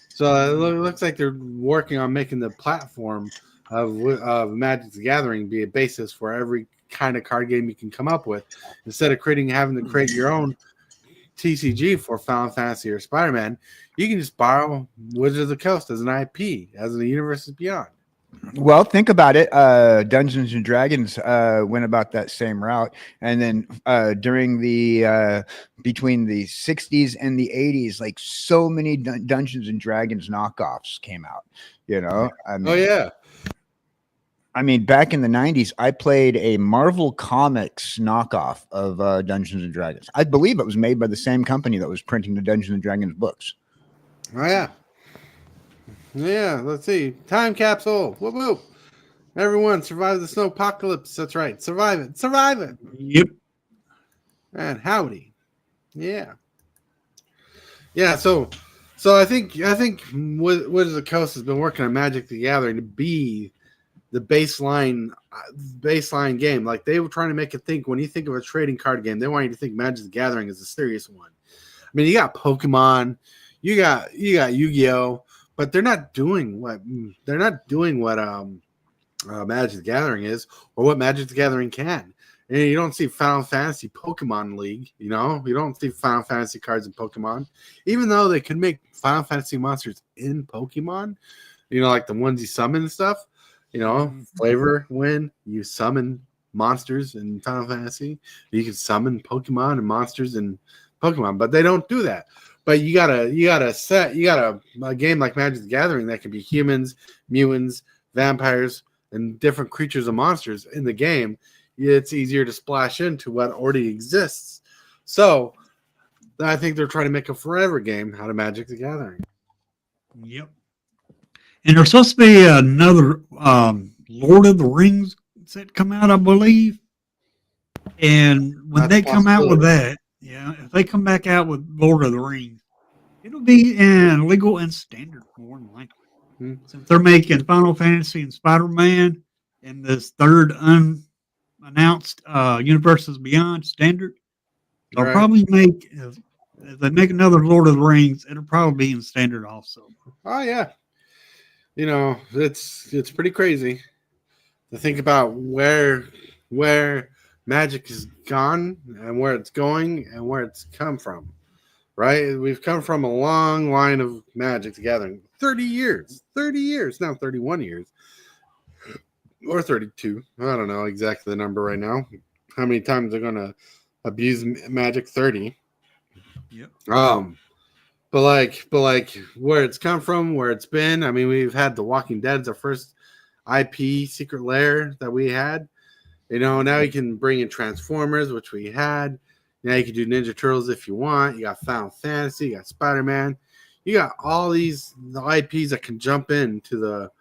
So it looks like they're working on making the platform of Magic the Gathering be a basis for every kind of card game you can come up with. Instead of having to create your own TCG for Final Fantasy or Spider-Man, you can just borrow Wizards of the Coast as an IP, as in the Universes Beyond. Well, think about it. Dungeons and Dragons went about that same route, and then during the between the 60s and the 80s, like so many Dungeons and Dragons knockoffs came out. You know, I mean, back in the 90s, I played a Marvel Comics knockoff of Dungeons and Dragons. I believe it was made by the same company that was printing the Dungeons and Dragons books. Oh yeah. Yeah, let's see. Time capsule. Whoop whoop. Everyone survive the snow apocalypse. That's right. Survive it. Survive it. Yep. And howdy. Yeah. Yeah, so I think Wizards of the Coast has been working on Magic the Gathering to be the baseline game. Like they were trying to make it think when you think of a trading card game, they want you to think Magic the Gathering is a serious one. I mean, you got Pokemon, you got Yu-Gi-Oh, but they're not doing what Magic the Gathering is, or what Magic the Gathering can. And you don't see Final Fantasy Pokemon League, you know? You don't see Final Fantasy cards in Pokemon, even though they could make Final Fantasy monsters in Pokemon, you know, like the ones you summon and stuff. You know, flavor when you summon monsters in Final Fantasy, you can summon Pokemon and monsters in Pokemon, but they don't do that. But you got a game like Magic the Gathering that can be humans, mutants, vampires, and different creatures and monsters in the game. It's easier to splash into what already exists. So I think they're trying to make a forever game out of Magic the Gathering. Yep. And there's supposed to be another Lord of the Rings set come out, I believe. And when they come out with that, if they come back out with Lord of the Rings, it'll be in legal and standard more than likely. Since they're making Final Fantasy and Spider-Man and this third unannounced Universes Beyond standard, they'll probably make, if they make another Lord of the Rings, it'll probably be in standard also. Oh, yeah. You know, it's pretty crazy to think about where Magic has gone and where it's going and where it's come from, right? We've come from a long line of Magic the Gathering. 30 years, now 31 years, or 32. I don't know exactly the number right now. How many times they're going to abuse Magic? 30. Yep. But like where it's come from, where it's been. I mean, we've had The Walking Dead as our first IP secret lair that we had. You know, now you can bring in Transformers, which we had. Now you can do Ninja Turtles if you want. You got Final Fantasy, you got Spider-Man. You got all the IPs that can jump into the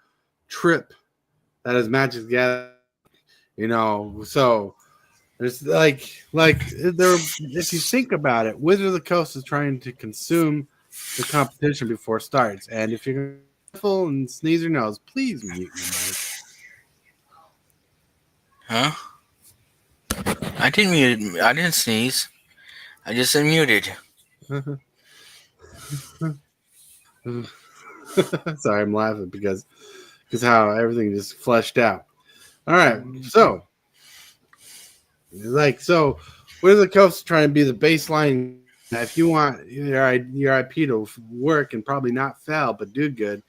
trip that is Magic the Gathering. You know, so there's like there. If you think about it, Wizard of the Coast is trying to consume the competition before it starts. And if you're careful and sneeze your nose, please mute your mic. Huh? I didn't sneeze. I just unmuted. Sorry, I'm laughing because how everything just fleshed out. All right, so Wizard of the Coast is trying to be the baseline Now, if you want your IP to work and probably not fail but do good,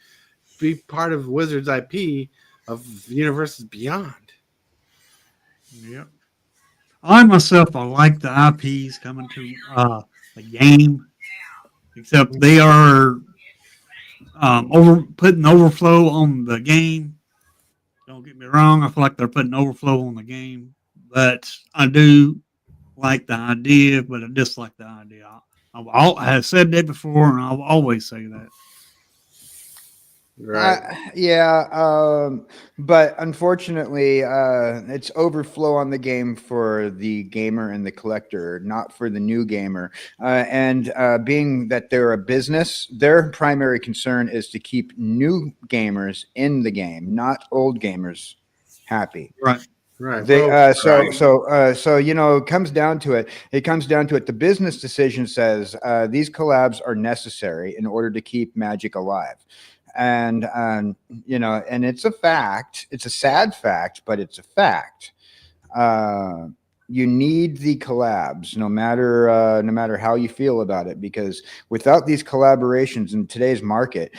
be part of Wizards IP of Universes Beyond. Yep. I myself, I like the IPs coming to the game, except they are putting overflow on the game. Don't get me wrong, I feel like they're putting overflow on the game, but I do like the idea, but I dislike the idea. I have said that before, and I'll always say that. Right. But unfortunately, it's overflow on the game for the gamer and the collector, not for the new gamer. And being that they're a business, their primary concern is to keep new gamers in the game, not old gamers happy. Right. Right. They, Well, so you know, it comes down to it. It comes down to it. The business decision says these collabs are necessary in order to keep Magic alive. And you know, and it's a fact. It's a sad fact, but it's a fact. You need the collabs, no matter how you feel about it, because without these collaborations in today's market,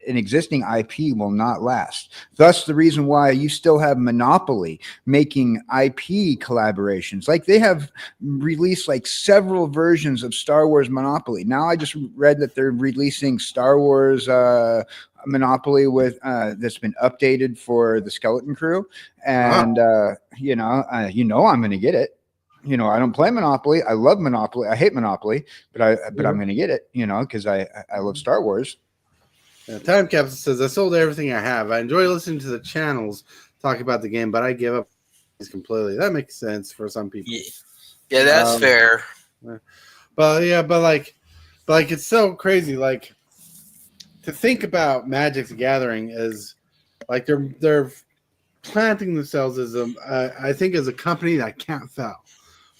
an existing IP will not last. Thus, the reason why you still have Monopoly making IP collaborations. Like they have released like several versions of Star Wars Monopoly. Now I just read that they're releasing Star Wars Monopoly with that's been updated for the Skeleton Crew, and you know I'm going to get it. You know, I don't play Monopoly. I love Monopoly. I hate Monopoly, but I'm going to get it. You know, because I love Star Wars. Time Capsule says, I sold everything I have. I enjoy listening to the channels talk about the game, but I give up completely. That makes sense for some people. Yeah, that's fair. But it's so crazy. Like, to think about Magic the Gathering is like they're planting themselves as I think as a company that can't fail,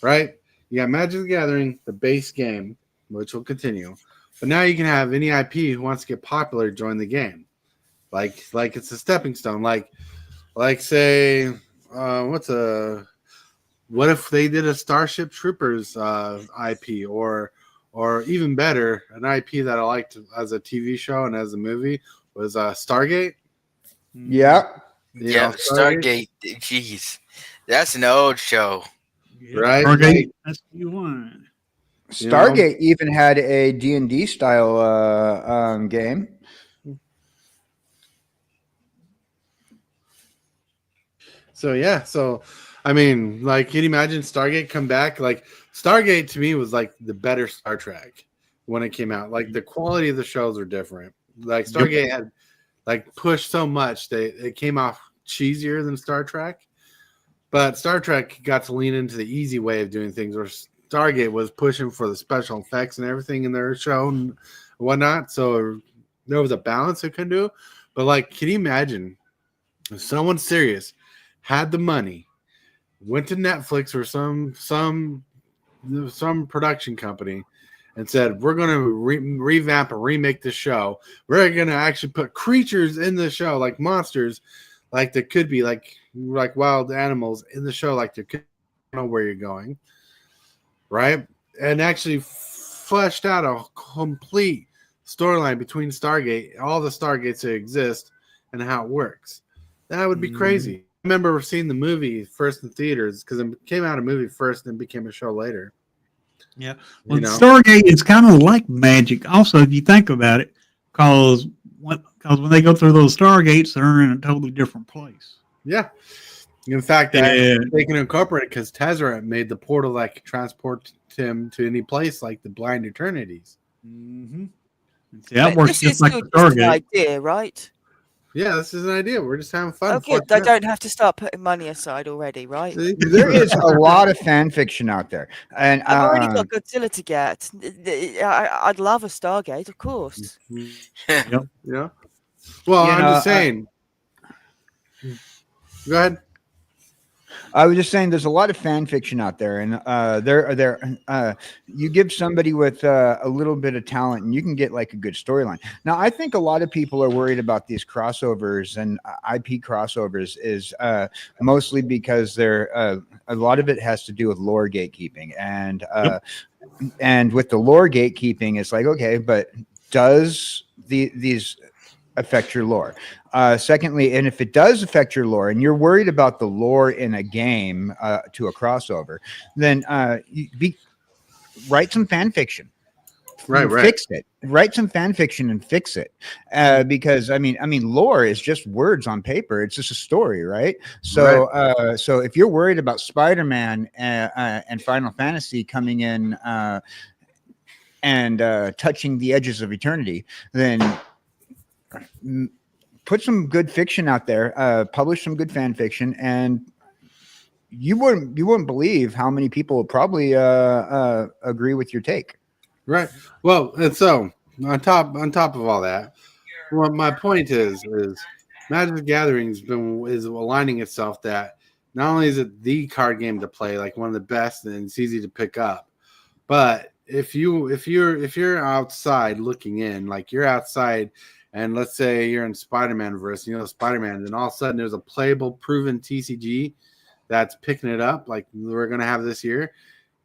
right? You got Magic the Gathering, the base game, which will continue. But now you can have any IP who wants to get popular join the game, like it's a stepping stone. Like say, what if they did a Starship Troopers IP, or even better, an IP that I liked as a TV show and as a movie was Stargate. Yeah, Stargate. Jeez, that's an old show, right? Stargate. That's you want. Stargate even had a D&D style game. So I mean, like, can you imagine Stargate come back? Like, Stargate to me was like the better Star Trek when it came out. Like, the quality of the shows were different. Like, Stargate had like pushed so much that it came off cheesier than Star Trek. But Star Trek got to lean into the easy way of doing things, where Stargate was pushing for the special effects and everything in their show and whatnot. So there was a balance it could do. But like, can you imagine if someone serious had the money, went to Netflix or some production company and said, we're going to revamp and remake the show. We're going to actually put creatures in the show, like monsters, like there could be like wild animals in the show, like there could know where you're going. Right? And actually fleshed out a complete storyline between Stargate, all the Stargates that exist, and how it works. That would be crazy. I remember seeing the movie first in theaters because it came out a movie first and became a show later. Yeah. Well, Stargate is kind of like Magic. Also, if you think about it, because when they go through those Stargates, they're in a totally different place. Yeah. In fact, they can incorporate it because Tezzeret made the portal that could transport him to any place, like the Blind Eternities. Mm-hmm. Yeah, that works just like the Stargate. An idea, right? Yeah, this is an idea. We're just having fun. Okay, I don't have to start putting money aside already, right? There is a lot of fan fiction out there, and I've already got Godzilla to get. I'd love a Stargate, of course. Yeah. Well, I'm just saying. Go ahead. I was just saying, there's a lot of fan fiction out there, and you give somebody with a little bit of talent, and you can get like a good storyline. Now, I think a lot of people are worried about these crossovers and IP crossovers, is mostly because a lot of it has to do with lore gatekeeping, and and with the lore gatekeeping, it's like, okay, but does these affect your lore? Secondly, and if it does affect your lore and you're worried about the lore in a game to a crossover, then write some fan fiction. Right. Fix it. Write some fan fiction and fix it, because I mean, lore is just words on paper. It's just a story, right? So, so if you're worried about Spider-Man and Final Fantasy coming in and touching the edges of eternity, then put some good fiction out there. Publish some good fan fiction, and you wouldn't believe how many people would probably agree with your take. Right. Well, and so on top of all that, what my point is Magic the Gathering is aligning itself that not only is it the card game to play, like one of the best, and it's easy to pick up, but if you're outside looking in, like you're outside, and let's say you're in Spider-Man verse, Spider-Man, and all of a sudden there's a playable, proven TCG that's picking it up, like we're gonna have this year,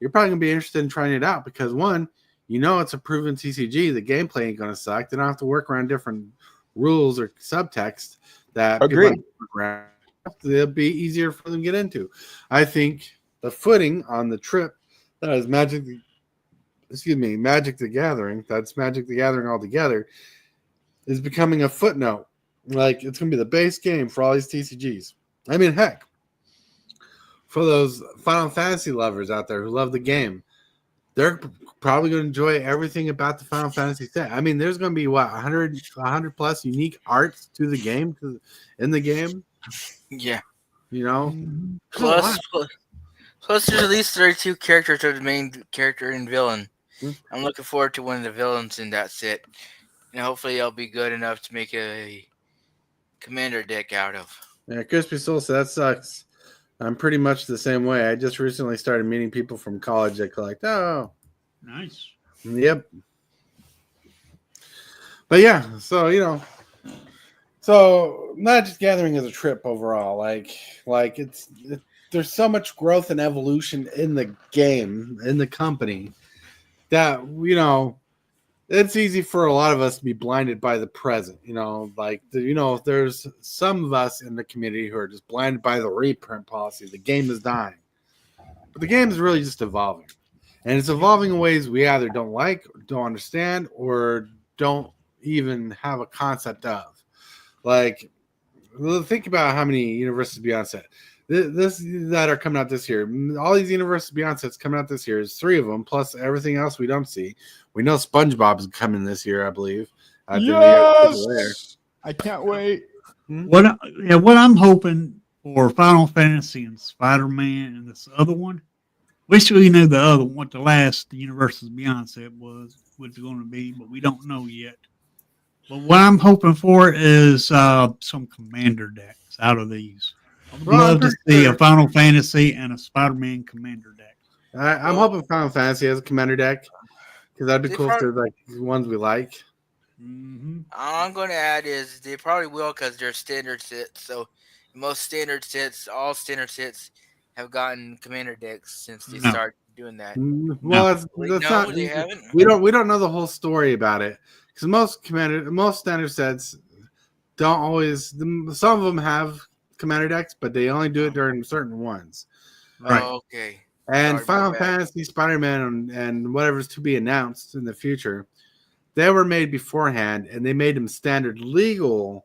you're probably gonna be interested in trying it out because one, it's a proven TCG. The gameplay ain't gonna suck. They don't have to work around different rules or subtext that people have to work around. It'll be easier for them to get into. I think the footing on the trip that is Magic the Gathering. That's Magic the Gathering altogether is becoming a footnote. Like it's gonna be the base game for all these TCGs. I mean, heck, for those Final Fantasy lovers out there who love the game, they're probably going to enjoy everything about the Final Fantasy set. I mean, there's going to be 100 plus unique arts to the game, in the game. Yeah, Plus there's at least 32 characters of the main character and villain. I'm looking forward to one of the villains in that set, and hopefully it'll be good enough to make a commander deck out of. Yeah, Crispy Soul said that sucks. I'm pretty much the same way. I just recently started meeting people from college that collect. Oh, nice. Yep. But yeah, so so Magic Gathering is a trip overall. Like there's so much growth and evolution in the game, in the company, that it's easy for a lot of us to be blinded by the present. There's some of us in the community who are just blinded by the reprint policy. The game is dying, but the game is really just evolving, and it's evolving in ways we either don't like, don't understand, or don't even have a concept of. Like, think about how many Universes Beyond set that are coming out this year. All these Universes Beyond sets coming out this year is 3 of them, plus everything else we don't see. We know SpongeBob's coming this year, I believe. Yes! I can't wait. What I'm hoping for Final Fantasy and Spider-Man and this other one, wish we knew the other one, what the last Universes Beyond set was going to be, but we don't know yet. But what I'm hoping for is some commander decks out of these. I would love to see a Final Fantasy and a Spider-Man commander deck. I'm hoping Final Fantasy has a commander deck because that'd be cool if there's like ones we like. Mm-hmm. All I'm going to add is they probably will because they're standard sets. So most standard sets, all standard sets, have gotten commander decks since they started doing that. Well, that's not. They haven't. We don't know the whole story about it because most standard sets don't always. Some of them have commander decks, but they only do it during certain ones. Right. Oh, okay. And Final Fantasy, Spider-Man, and whatever's to be announced in the future, they were made beforehand, and they made them standard legal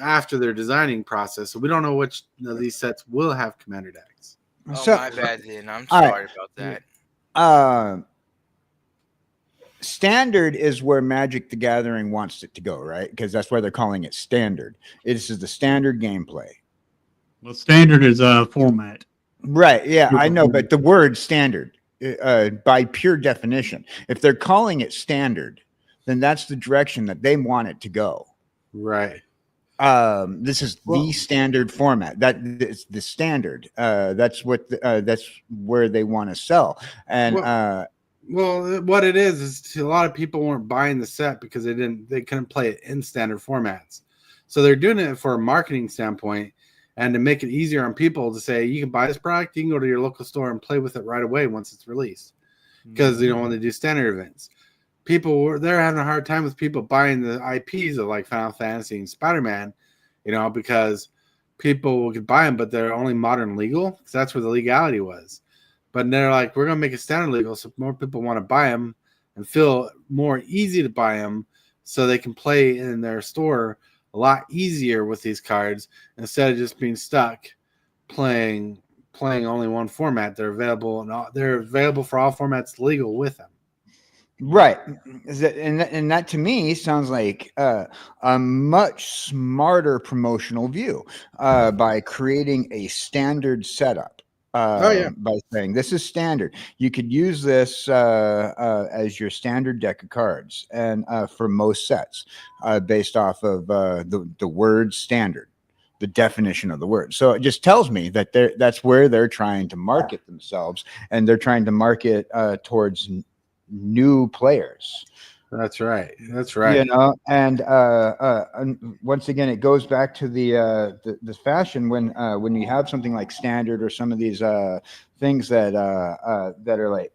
after their designing process. So we don't know which of these sets will have commander decks. Oh, my bad then. I'm sorry about that. Standard is where Magic the Gathering wants it to go, right? Because that's why they're calling it standard. This is the standard gameplay. Well, standard is a format. Right. Yeah, I know. But the word standard, by pure definition, if they're calling it standard, then that's the direction that they want it to go. Right. This is the standard format. That is the standard. That's where they want to sell. And well, what it is a lot of people weren't buying the set because they couldn't play it in standard formats. So they're doing it for a marketing standpoint and to make it easier on people to say, you can buy this product, you can go to your local store and play with it right away once it's released. because when they do standard events, they're having a hard time with people buying the IPs of like Final Fantasy and Spider-Man, because people could buy them, but they're only modern legal because that's where the legality was. But they're like, we're gonna make it standard legal so more people want to buy them and feel more easy to buy them, so they can play in their store a lot easier with these cards instead of just being stuck playing only one format. They're available for all formats legal with them. Right. And that to me sounds like a much smarter promotional view by creating a standard setup. By saying this is standard, you could use this as your standard deck of cards, and for most sets, based off of the word standard, the definition of the word. So it just tells me that that's where they're trying to market themselves, and they're trying to market towards new players. That's right. And once again, it goes back to the fashion when you have something like standard or some of these things that are like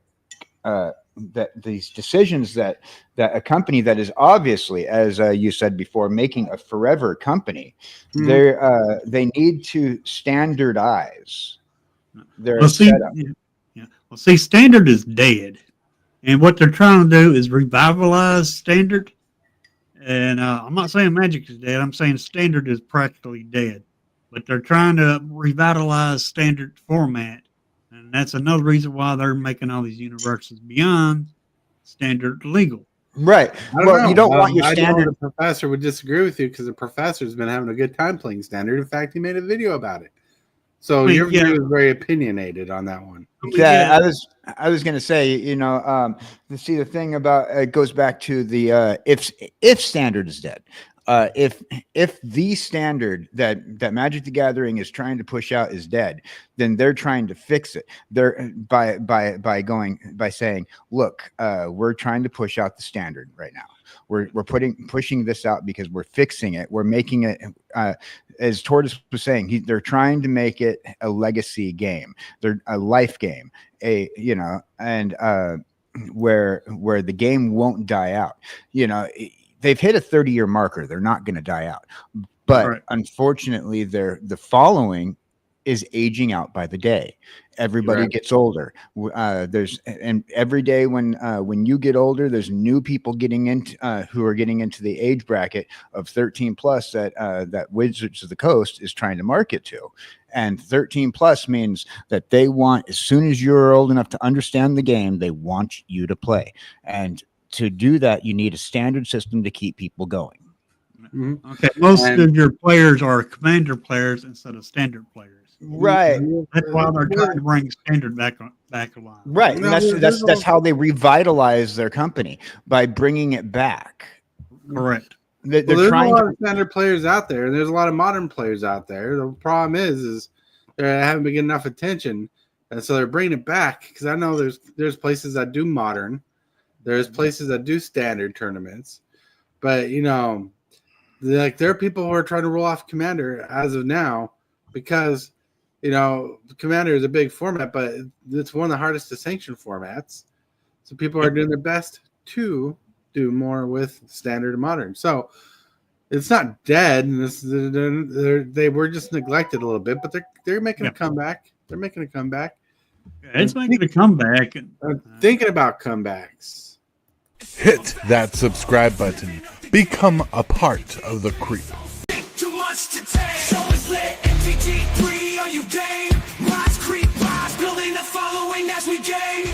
that these decisions that a company that is obviously, as you said before, making a forever company, they need to standardize their setup. Well, see, standard is dead. And what they're trying to do is revitalize standard. And I'm not saying Magic is dead. I'm saying standard is practically dead. But they're trying to revitalize standard format. And that's another reason why they're making all these universes beyond standard legal. Right. Well, you don't want your standard. The professor would disagree with you because the professor's been having a good time playing standard. In fact, he made a video about it. So your view is very opinionated on that one. Yeah, I was going to say, see, the thing about it goes back to the if standard is dead. If the standard that Magic the Gathering is trying to push out is dead, then they're trying to fix it. They're by saying, look, we're trying to push out the standard right now. We're pushing this out because we're fixing it. We're making it, as Tortoise was saying, they're trying to make it a legacy game. They're a life game, and where the game won't die out. They've hit a 30-year marker. They're not going to die out, but unfortunately, the following is aging out by the day. Everybody gets older. And every day when you get older, there's new people getting into who are getting into the age bracket of 13 plus that Wizards of the Coast is trying to market to. And 13 plus means that they want, as soon as you're old enough to understand the game, they want you to play. And to do that, you need a standard system to keep people going. Mm-hmm. Okay, most of your players are commander players instead of standard players. Right. That's why they're trying to bring standard back alive. Right. And that's how they revitalize their company, by bringing it back. Correct. There's a lot of standard players out there, and there's a lot of modern players out there. The problem is they haven't been getting enough attention, and so they're bringing it back. Because I know there's places that do modern, there's places that do standard tournaments, but there are people who are trying to roll off Commander as of now because Commander is a big format, but it's one of the hardest to sanction formats. So people are doing their best to do more with standard and modern. So it's not dead. They were just neglected a little bit, but they're making a comeback. They're making a comeback. It's making a comeback. Thinking about comebacks. Hit that subscribe button. Become a part of the creep. Too much to take. So it's lit. MTG3, are you game? Rise, creep, rise, building a following as we gain.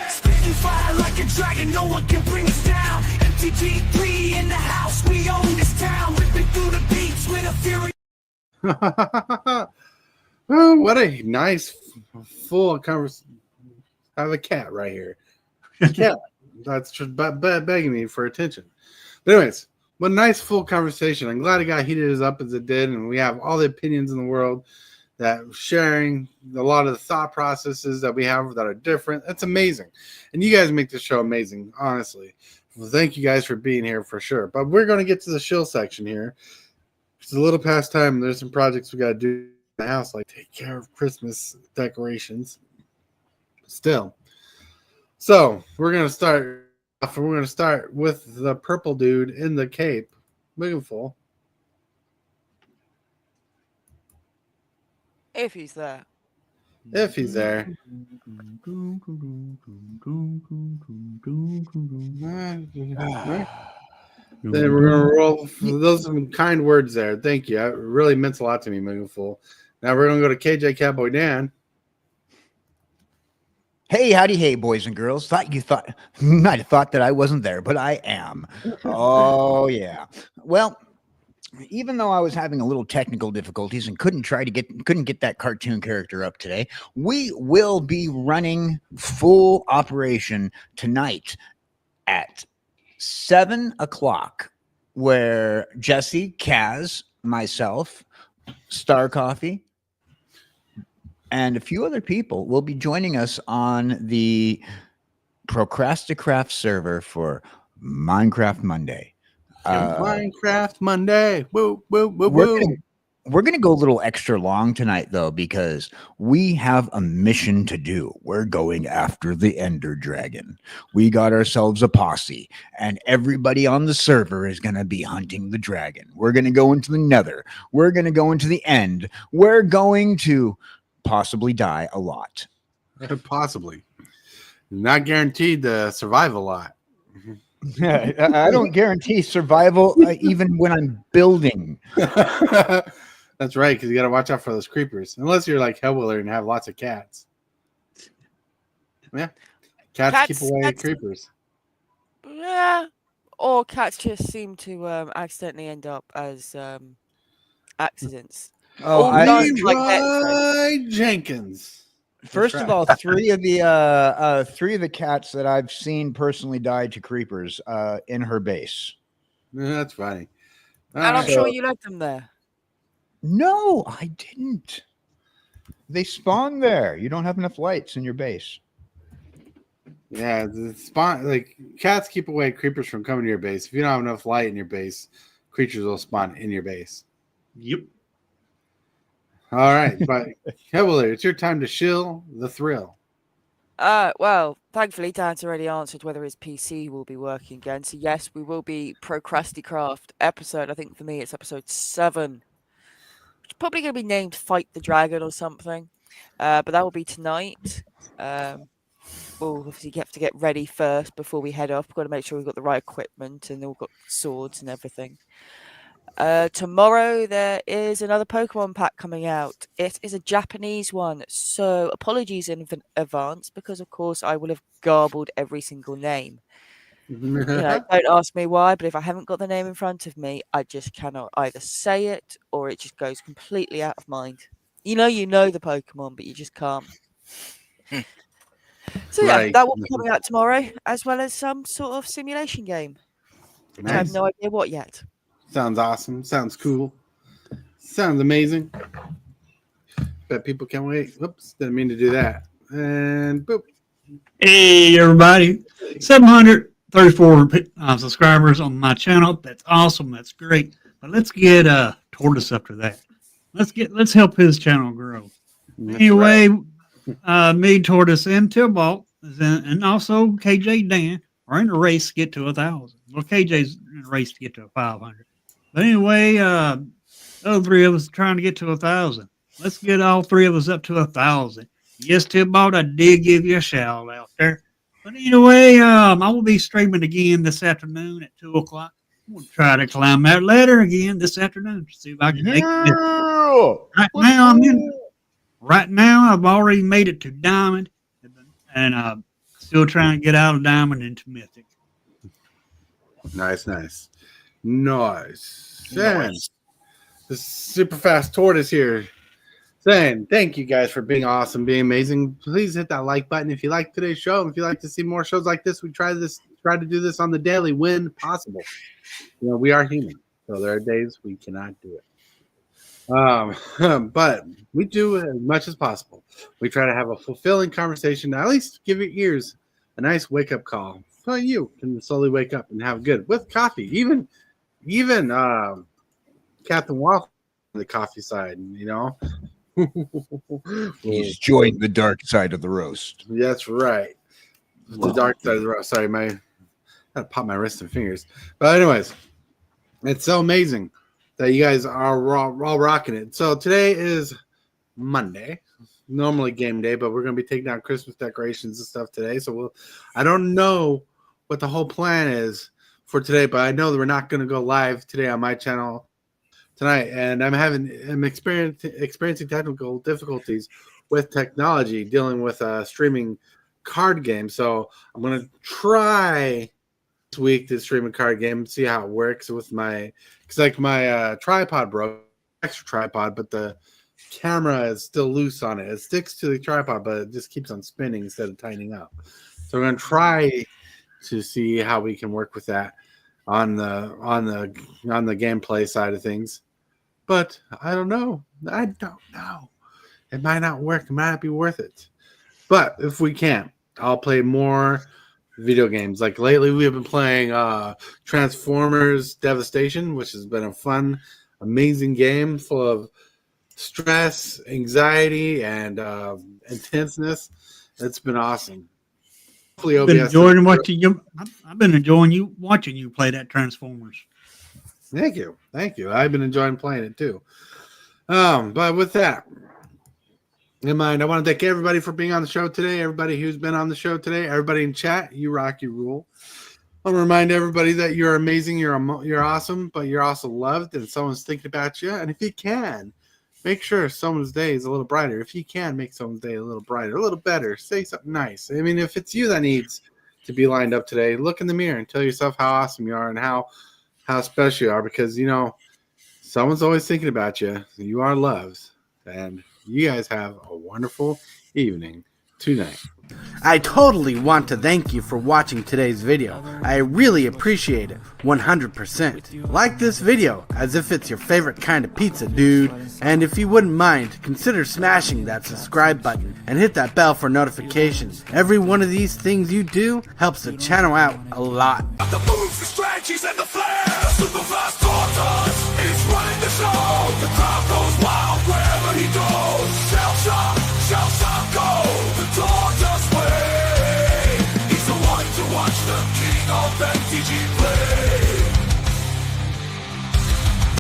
Spitting fire like a dragon, no one can bring us down. MTG3 in the house, we own this town. Ripping through the beats with a fury. Oh, what a nice, full conversation. I have a cat right here. Cat. That's just begging me for attention. But anyways, what a nice full conversation. I'm glad it got heated as up as it did, and we have all the opinions in the world that sharing a lot of the thought processes that we have that are different. That's amazing. And you guys make this show amazing, honestly. Well, thank you guys for being here for sure. But we're going to get to the shill section here. It's a little past time. There's some projects we got to do in the house, like take care of Christmas decorations. Still. So we're gonna start off. We're gonna start with the purple dude in the cape, Meaningful. If he's there. If he's there. Then we're gonna roll. Those are some kind words there. Thank you. It really meant a lot to me, Meaningful. Now we're gonna go to KJ Cowboy Dan. Hey, howdy, hey, boys and girls. Might have thought that I wasn't there, but I am. Oh yeah. Well, even though I was having a little technical difficulties and couldn't get that cartoon character up today, we will be running full operation tonight at 7:00, where Jesse, Kaz, myself, Star Coffee, and a few other people will be joining us on the Procrasticraft server for Minecraft Monday. Minecraft Monday. Woo, woo, woo, woo. We're gonna go a little extra long tonight, though, because we have a mission to do. We're going after the Ender Dragon. We got ourselves a posse, and everybody on the server is gonna be hunting the dragon. We're gonna go into the Nether. We're gonna go into the End. We're going to possibly die a lot. Possibly. Not guaranteed to survive a lot. I don't guarantee survival even when I'm building. That's right, because you got to watch out for those creepers. Unless you're like Hellwiller and have lots of cats. Yeah. Cats keep away creepers. Yeah. Or cats just seem to accidentally end up as accidents. Oh, Leroy Jenkins. First of all, three of the cats that I've seen personally died to creepers in her base. That's funny. And I'm sure you left them there. No, I didn't. They spawn there. You don't have enough lights in your base. Yeah, the spawn like cats keep away creepers from coming to your base. If you don't have enough light in your base, creatures will spawn in your base. Yep. All right, but Hellwiller, it's your time to shill the thrill. Well, thankfully, Dan's already answered whether his PC will be working again. So yes, we will be Procrasticraft episode. I think for me, it's episode 7. It's probably going to be named "Fight the Dragon" or something. But that will be tonight. We'll obviously have to get ready first before we head off. We've got to make sure we've got the right equipment and we've got swords and everything. Tomorrow there is another Pokemon pack coming out. It is a Japanese one, so apologies in advance because of course I will have garbled every single name. Don't ask me why, but if I haven't got the name in front of me, I just cannot either say it or it just goes completely out of mind. You know the Pokemon, but you just can't. So yeah, that will be coming out tomorrow, as well as some sort of simulation game. Nice. I have no idea what yet. Sounds awesome. Sounds cool. Sounds amazing. Bet people can't wait. Whoops, didn't mean to do that. And boop. Hey, everybody. 734 subscribers on my channel. That's awesome. That's great. But let's get Tortoise up to that. Let's help his channel grow. That's anyway, right. Me, Tortoise, and Tillbalt, and also KJ Dan are in a race to get to 1,000. Well, KJ's in a race to get to 500. But anyway, the other three of us are trying to get to 1,000. Let's get all three of us up to 1,000. Yes, Tillbalt, I did give you a shout out there. But anyway, I will be streaming again this afternoon at 2 o'clock. I'm going to try to climb that ladder again this afternoon to see if I can make it. Right now, I've already made it to Diamond, and still trying to get out of Diamond into Mythic. Nice. This super fast Tortoise here saying thank you guys for being awesome, being amazing. Please hit that like button if you like today's show. If you like to see more shows like this, we try to do this on the daily when possible. We are human, so there are days we cannot do it. But we do as much as possible. We try to have a fulfilling conversation, at least give your ears a nice wake-up call. So you can slowly wake up and have good with coffee. Even Captain Waffle on the coffee side, He's joined the dark side of the roast. That's right. The dark side of the road. Sorry, I gotta pop my wrist and fingers. But anyways, it's so amazing that you guys are all rocking it. So today is Monday, normally game day, but we're gonna be taking down Christmas decorations and stuff today. So I don't know what the whole plan is for today, but I know that we're not gonna go live today on my channel tonight, and I'm experiencing technical difficulties with technology, dealing with streaming card game. So I'm gonna try this week to stream a card game, see how it works with my tripod broke, extra tripod, but the camera is still loose on it. It sticks to the tripod, but it just keeps on spinning instead of tightening up. So we're gonna try to see how we can work with that on the gameplay side of things. But I don't know. It might not work. It might not be worth it. But if we can, I'll play more video games. Like lately, we have been playing Transformers Devastation, which has been a fun, amazing game full of stress, anxiety, and intenseness. It's been awesome. Hopefully, I've been enjoying watching you play that Transformers. Thank you. I've been enjoying playing it too. But with that in mind, I want to thank everybody for being on the show today. Everybody who's been on the show today, everybody in chat, you rock, you rule. I want to remind everybody that you're amazing, you're awesome, but you're also loved, and someone's thinking about you. And if you can, make sure someone's day is a little brighter. If you can make someone's day a little brighter, a little better, say something nice. I mean, if it's you that needs to be lined up today, look in the mirror and tell yourself how awesome you are and how special you are, because someone's always thinking about you. You are loved, and you guys have a wonderful evening tonight. I totally want to thank you for watching today's video. I really appreciate it, 100%. Like this video as if it's your favorite kind of pizza, dude. And if you wouldn't mind, consider smashing that subscribe button and hit that bell for notifications. Every one of these things you do helps the channel out a lot. The moves, the strategies, and the flair. Superfast tortoise is running the show. The crowd goes wild wherever he goes. Shell shock, go. The tortoise way. He's the one to watch, the king of MTG.